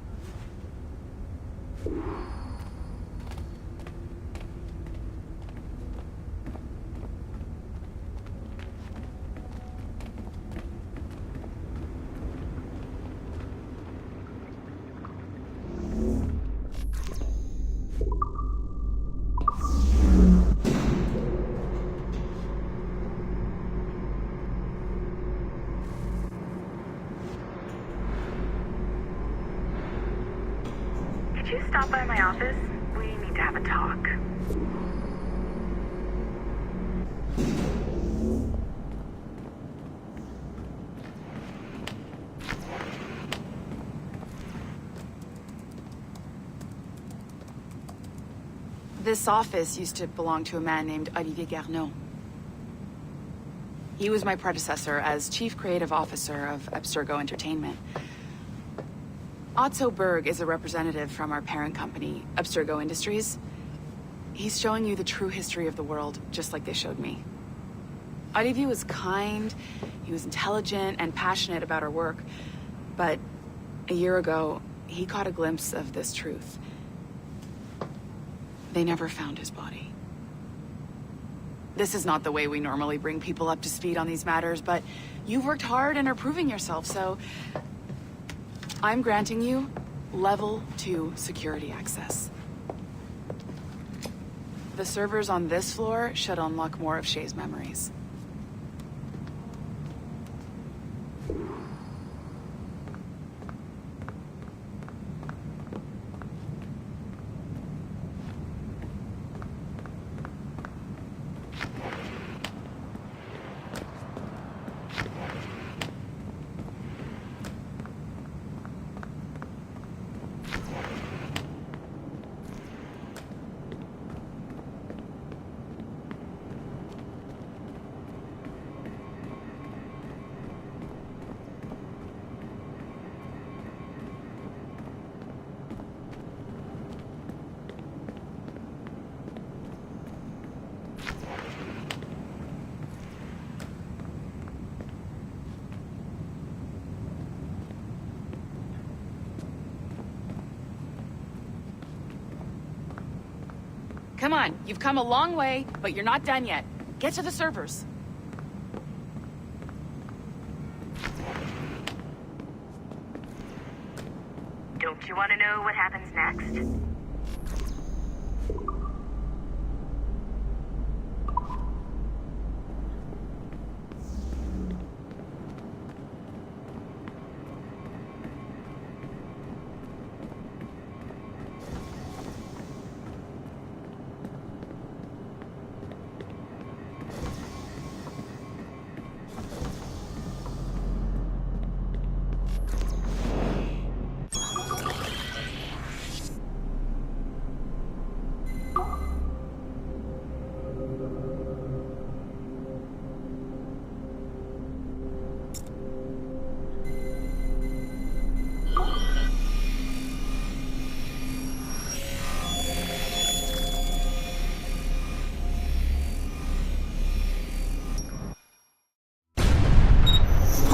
you stop by my office? We need to have a talk. This office used to belong to a man named Olivier Garneau. He was my predecessor as Chief Creative Officer of Abstergo Entertainment. Otto Berg is a representative from our parent company, Abstergo Industries. He's showing you the true history of the world, just like they showed me. Olivier was kind, he was intelligent and passionate about our work, but a year ago, he caught a glimpse of this truth. They never found his body. This is not the way we normally bring people up to speed on these matters, but you've worked hard and are proving yourself, so I'm granting you level 2 security access. The servers on this floor should unlock more of Shay's memories. Come on, you've come a long way, but you're not done yet. Get to the servers. Don't you want to know what happens next?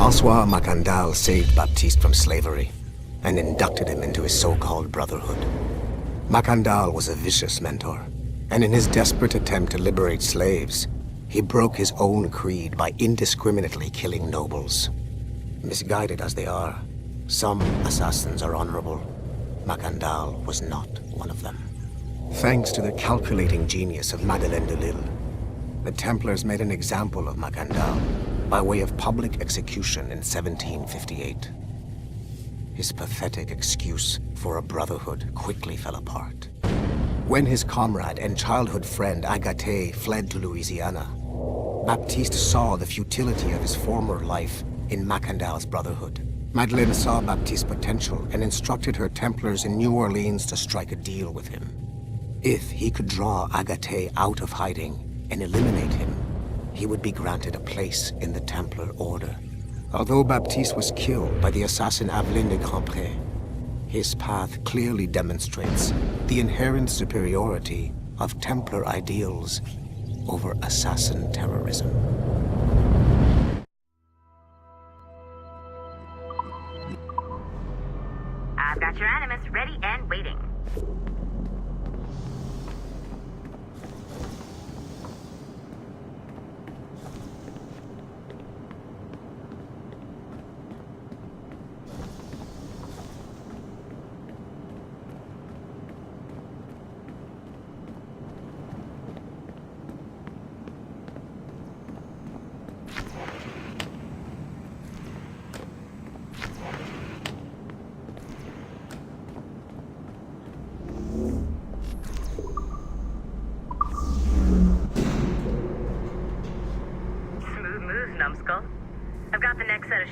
François Macandal saved Baptiste from slavery and inducted him into his so-called brotherhood. Macandal was a vicious mentor, and in his desperate attempt to liberate slaves, he broke his own creed by indiscriminately killing nobles. Misguided as they are, some assassins are honorable. Macandal was not one of them. Thanks to the calculating genius of Madeleine de Lille, the Templars made an example of Macandal by way of public execution in 1758. His pathetic excuse for a brotherhood quickly fell apart. When his comrade and childhood friend Agathe fled to Louisiana, Baptiste saw the futility of his former life in Macandal's brotherhood. Madeleine saw Baptiste's potential and instructed her Templars in New Orleans to strike a deal with him. If he could draw Agathe out of hiding and eliminate him, he would be granted a place in the Templar Order. Although Baptiste was killed by the assassin Aveline de Grandpré, his path clearly demonstrates the inherent superiority of Templar ideals over assassin terrorism. I've got your animus ready and waiting.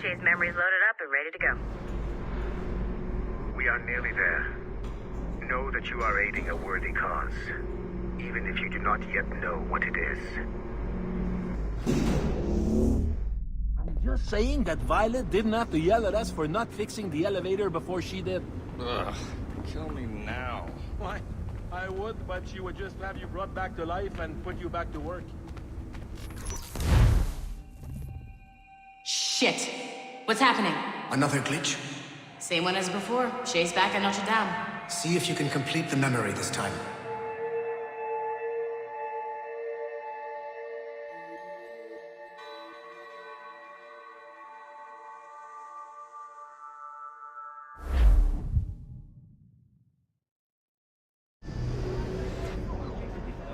Shay's memory's loaded up and ready to go. We are nearly there. Know that you are aiding a worthy cause, even if you do not yet know what it is. I'm just saying that Violet didn't have to yell at us for not fixing the elevator before she did. Ugh, kill me now. Why? I would, but she would just have you brought back to life and put you back to work. Shit! What's happening? Another glitch? Same one as before. Shay's back at Notre Dame. See if you can complete the memory this time.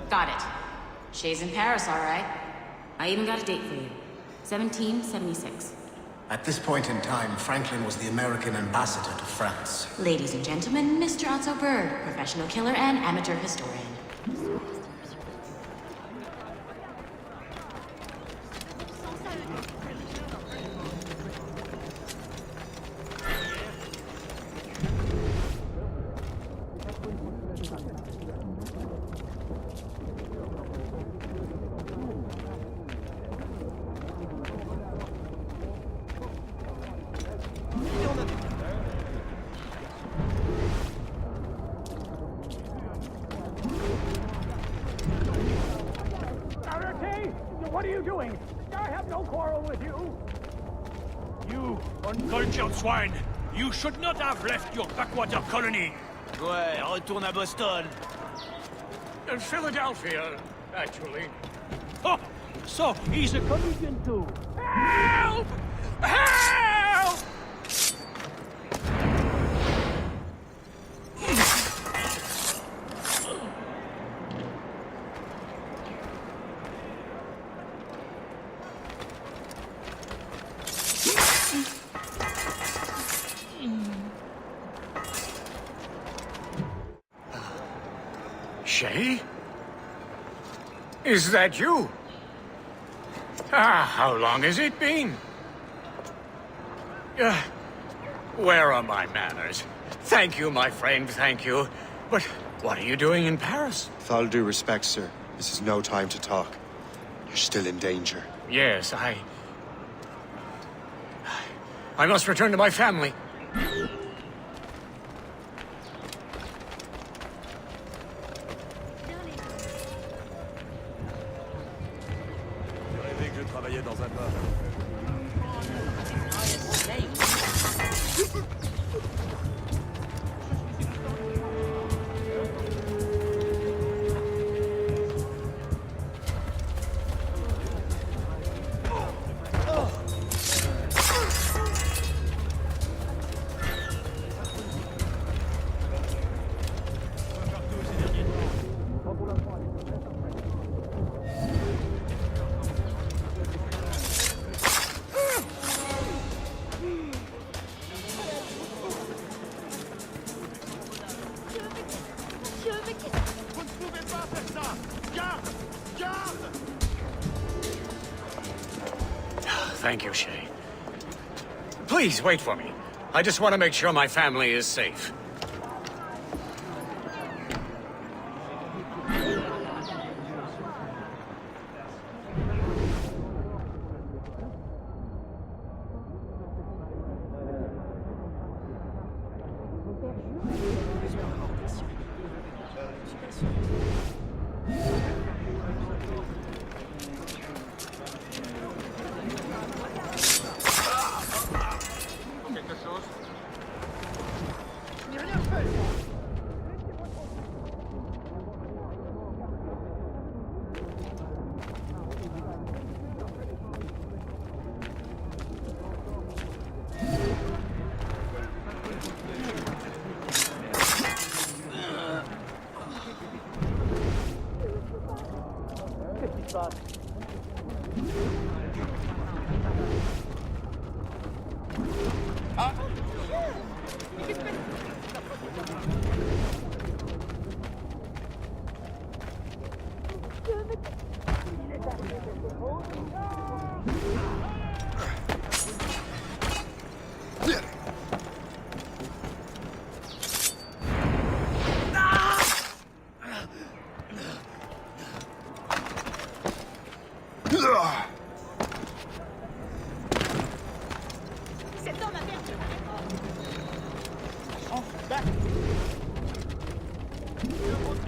Got it. Shay's in Paris, all right. I even got a date for you. 1776. At this point in time, Franklin was the American ambassador to France. Ladies and gentlemen, Mr. Otto Bird, professional killer and amateur historian. What are you doing? I have no quarrel with you. You uncultured swine! You should not have left your backwater colony! Ouais, retourne à Boston. Philadelphia, actually. Oh, so he's a comedian too. Help! Help! Shay? Is that you? How long has it been? Where are my manners? Thank you, my friend, thank you. But what are you doing in Paris? With all due respect, sir, this is no time to talk. You're still in danger. Yes, I must return to my family. Thank you, Shay. Please, wait for me. I just want to make sure my family is safe.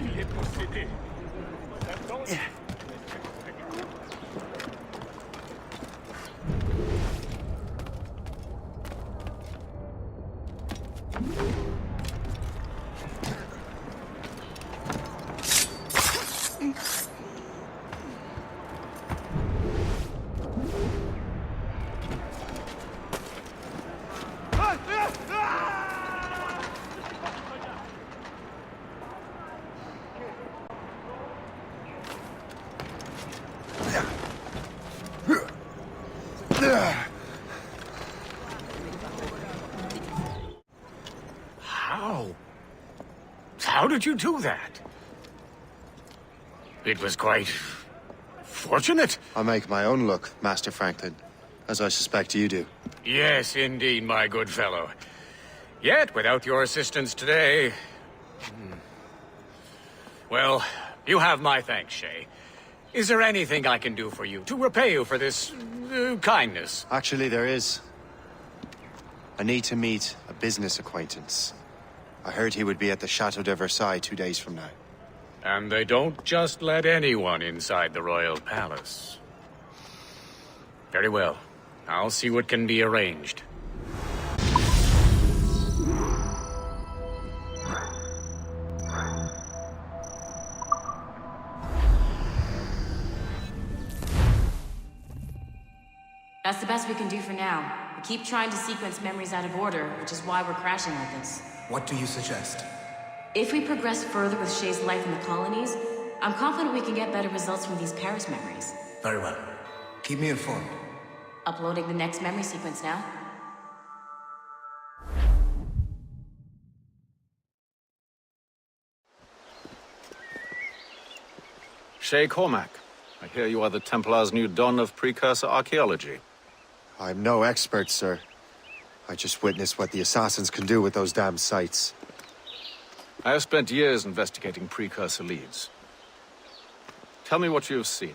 Il est possédé. How did you do that? It was quite fortunate. I make my own luck, Master Franklin, as I suspect you do. Yes, indeed, my good fellow. Yet, without your assistance today... Well, you have my thanks, Shay. Is there anything I can do for you to repay you for this kindness? Actually, there is. I need to meet a business acquaintance. I heard he would be at the Chateau de Versailles 2 days from now. And they don't just let anyone inside the royal palace. Very well. I'll see what can be arranged. That's the best we can do for now. We keep trying to sequence memories out of order, which is why we're crashing like this. What do you suggest? If we progress further with Shay's life in the colonies, I'm confident we can get better results from these Paris memories. Very well. Keep me informed. Uploading the next memory sequence now. Shay Cormac, I hear you are the Templar's new don of precursor archaeology. I'm no expert, sir. I just witnessed what the assassins can do with those damn sites. I have spent years investigating precursor leads. Tell me what you have seen.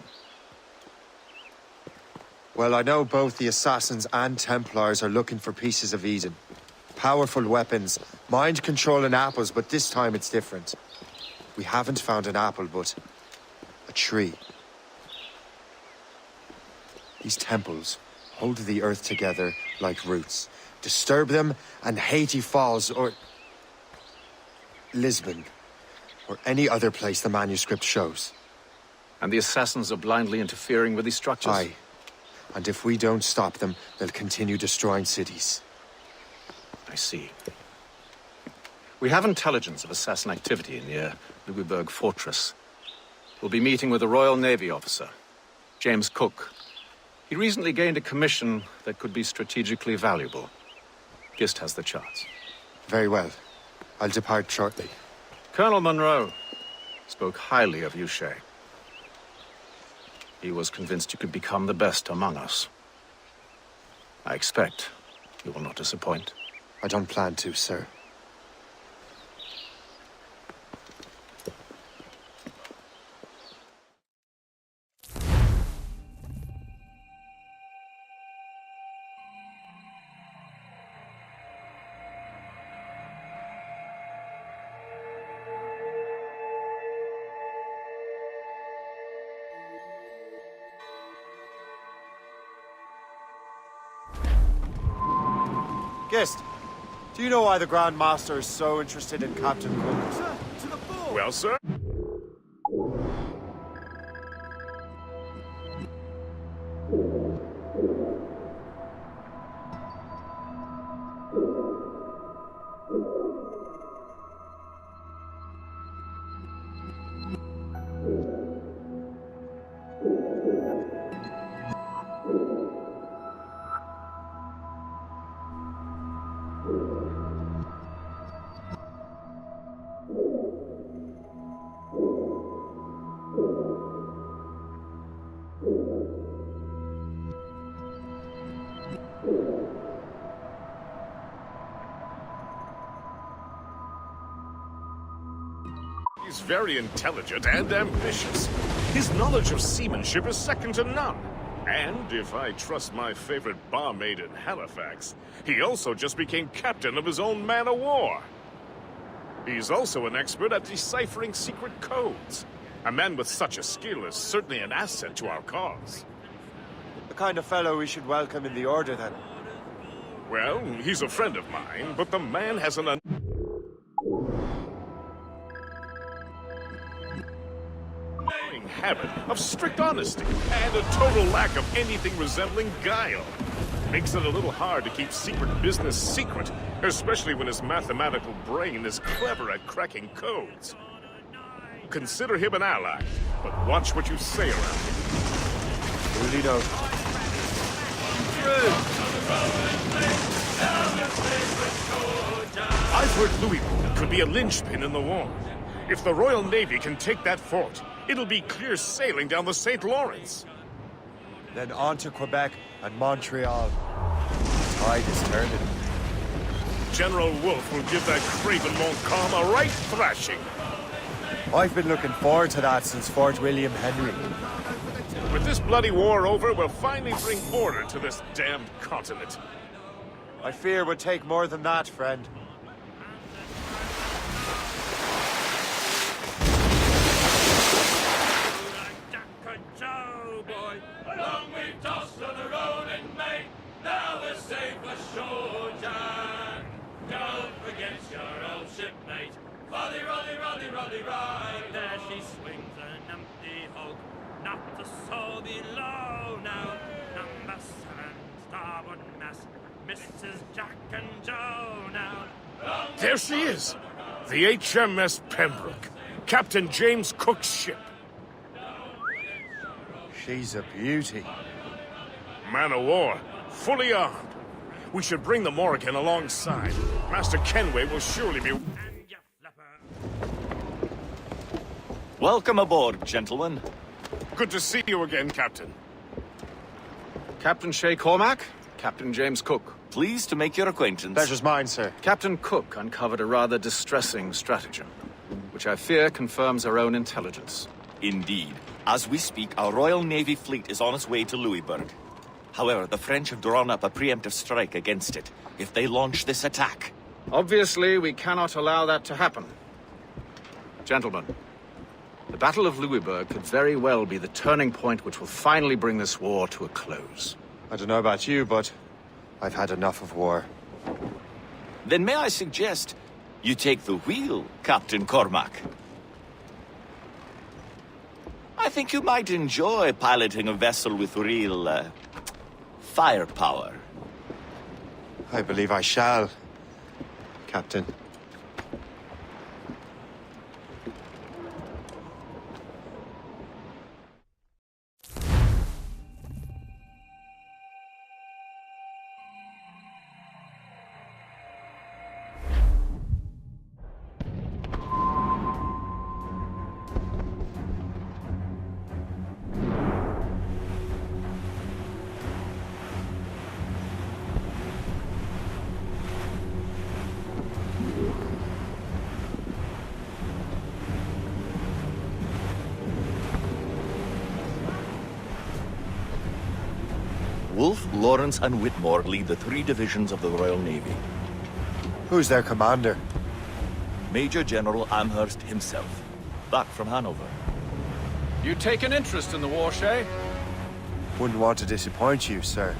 Well, I know both the assassins and Templars are looking for pieces of Eden. Powerful weapons, mind-controlling apples, but this time it's different. We haven't found an apple, but a tree. These temples hold the earth together like roots. Disturb them, and Haiti falls, or Lisbon, or any other place the manuscript shows. And the assassins are blindly interfering with these structures? Aye. And if we don't stop them, they'll continue destroying cities. I see. We have intelligence of assassin activity near Louisburg Fortress. We'll be meeting with a Royal Navy officer, James Cook. He recently gained a commission that could be strategically valuable. Gist has the charts. Very well. I'll depart shortly. Colonel Monroe spoke highly of you, Shay. He was convinced you could become the best among us. I expect you will not disappoint. I don't plan to, sir. Gist, do you know why the Grand Master is so interested in Captain Cook? Sir, to the fore! Well, sir? He's very intelligent and ambitious. His knowledge of seamanship is second to none. And if I trust my favorite barmaid in Halifax, he also just became captain of his own man-of-war. He's also an expert at deciphering secret codes. A man with such a skill is certainly an asset to our cause. The kind of fellow we should welcome in the Order, then. Well, he's a friend of mine, but the man has an annoying habit of strict honesty and a total lack of anything resembling guile. Makes it a little hard to keep secret business secret, especially when his mathematical brain is clever at cracking codes. Consider him an ally, but watch what you say around him. Duly noted. I've heard Louisbourg could be a linchpin in the war. If the Royal Navy can take that fort, it'll be clear sailing down the St. Lawrence. Then on to Quebec and Montreal. The tide is turning. General Wolfe will give that craven Montcalm a right thrashing. I've been looking forward to that since Fort William Henry. With this bloody war over, we'll finally bring order to this damned continent. I fear it would take more than that, friend. Along we tossed on the road in May. Now we're safe ashore, Jack. Don't forget your old shipmate. Roddy, Roddy, Roddy, Roddy, right. There she swings an empty hulk. Not a soul below now. Number 7, starboard mast. Mrs. Jack and Joe now. There she is! The HMS Pembroke. Captain James Cook's ship. She's a beauty. Man o' war, fully armed. We should bring the Morrigan alongside. Master Kenway will surely be... Welcome aboard, gentlemen. Good to see you again, Captain. Captain Shay Cormac, Captain James Cook. Pleased to make your acquaintance. Pleasure's mine, sir. Captain Cook uncovered a rather distressing stratagem, which I fear confirms our own intelligence. Indeed. As we speak, our Royal Navy fleet is on its way to Louisbourg. However, the French have drawn up a preemptive strike against it if they launch this attack. Obviously, we cannot allow that to happen. Gentlemen, the Battle of Louisbourg could very well be the turning point which will finally bring this war to a close. I don't know about you, but I've had enough of war. Then may I suggest you take the wheel, Captain Cormac? I think you might enjoy piloting a vessel with real, firepower. I believe I shall, Captain. Wolfe, Lawrence, and Whitmore lead the 3 divisions of the Royal Navy. Who's their commander? Major General Amherst himself, back from Hanover. You take an interest in the war, Shay? Wouldn't want to disappoint you, sir.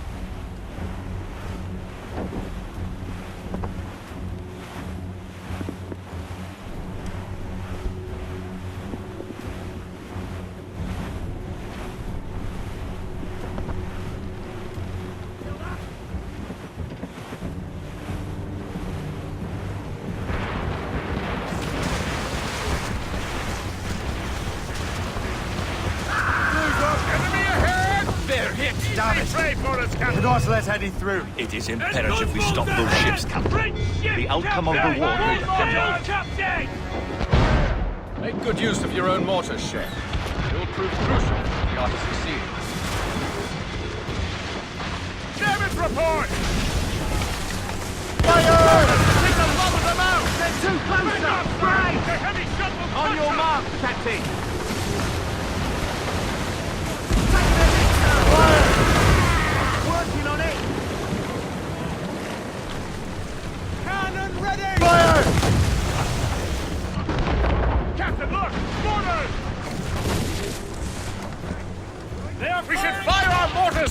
Damn it! You not let any through. It is imperative we stop those ships, Captain. The outcome of the war will depend on it. Make good use of your own mortars, Shay. It will prove crucial if we are to succeed. German report! Fire! Take the lob of them out! They're too close up! Right! The heavy shot will on your mark, Captain! Working on it! Cannon ready! Fire!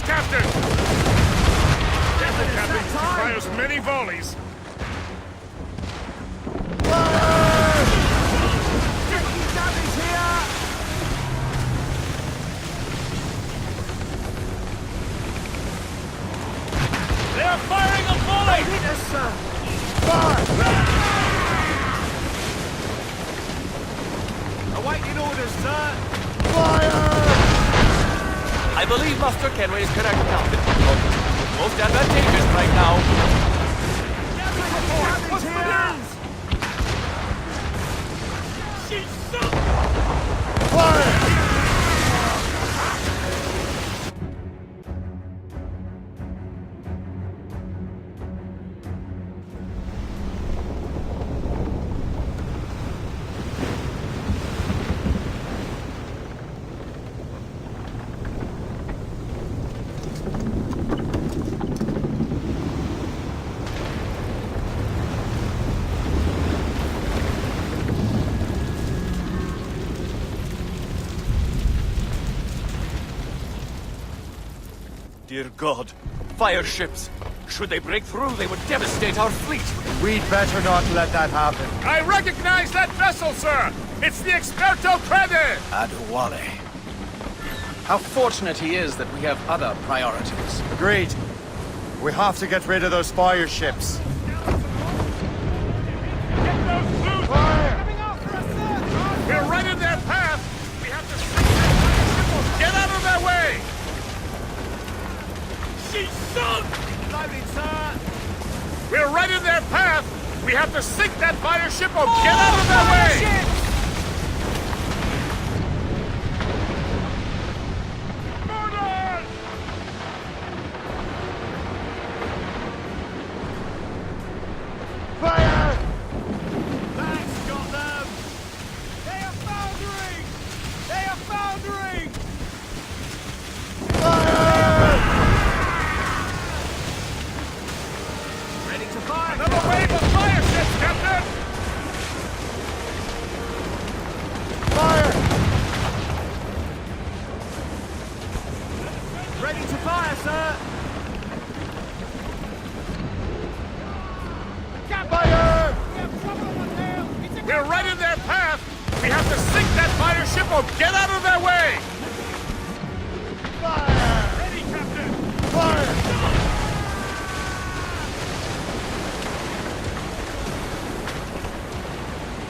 Captain! Careful, Captain. He fires many volleys. They are firing a volley! Yes, sir. Awaiting orders, sir. I believe Master Kenway is correct, Captain. Most advantageous right now. What's the news? She's sunk! Dear God, fire ships. Should they break through, they would devastate our fleet. We'd better not let that happen. I recognize that vessel, sir! It's the Experto Crede! Adewale. How fortunate he is that we have other priorities. Agreed. We have to get rid of those fire ships. We're right in their path! We have to sink that ship or get out of their way! She's sunk! Loading, sir. We're right in their path! We have to sink that fire ship or get out of their way! Fire! That's got them! They are foundering! They are foundering! Ready to fire! Another wave of fire ships, Captain! Fire! Ready to fire, sir! Fire! We're right in their path! We have to sink that fire ship or get out of their way! Fire! Ready, Captain! Fire!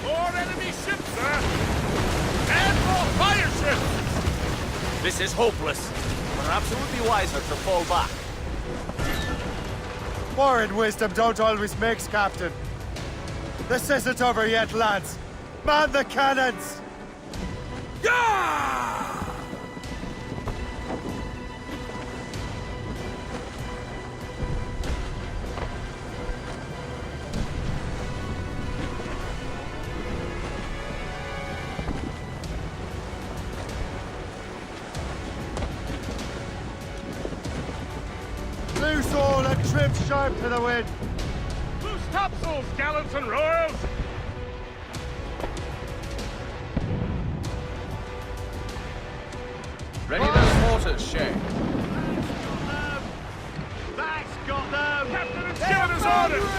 More enemy ships, sir! And more fire ships! This is hopeless. Perhaps it would be wiser to fall back. War and wisdom don't always mix, Captain. This isn't over yet, lads. Man the cannons! Loose all and trim sharp to the wind. Loose topsails, gallants and royals! Ready those mortars, Shay. That's got them! Captain has given us orders!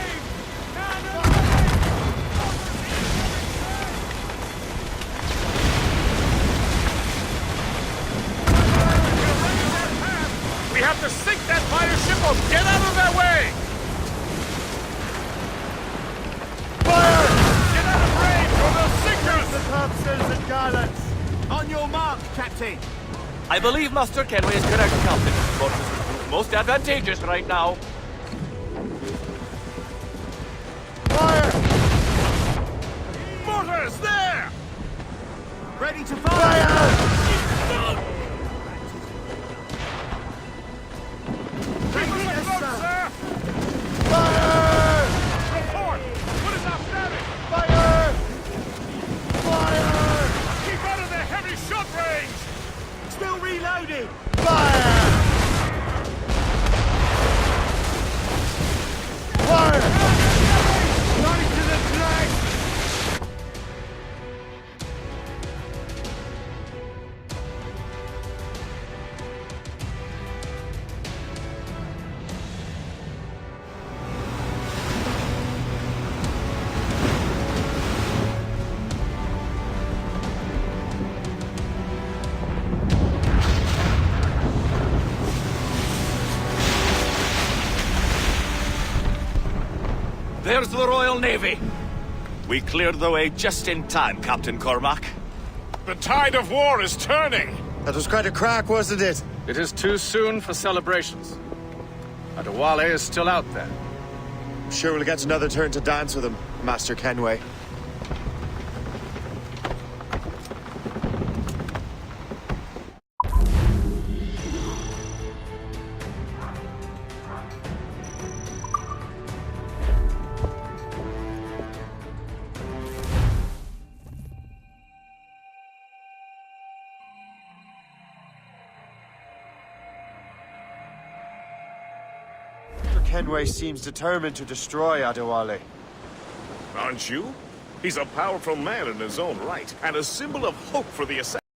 We have to sink that fire ship or get out of their way! Fire! Get out of range or they'll sink us! The topsails and gallants! On your mark, Captain! I believe Master Kenway is correct, Captain. But this is most advantageous right now. Fire! Mortars, there! Ready to fire! Fire! Report! What is our status? Fire! Fire! Keep out of their heavy shot range! Still reloading! Fire! Fire! Running to the flag! There's the Royal Navy. We cleared the way just in time, Captain Cormac. The tide of war is turning. That was quite a crack, wasn't it? It is too soon for celebrations. Adewale is still out there. I'm sure we'll get another turn to dance with him, Master Kenway. Kenway seems determined to destroy Adewale. Aren't you? He's a powerful man in his own right, and a symbol of hope for the assassin.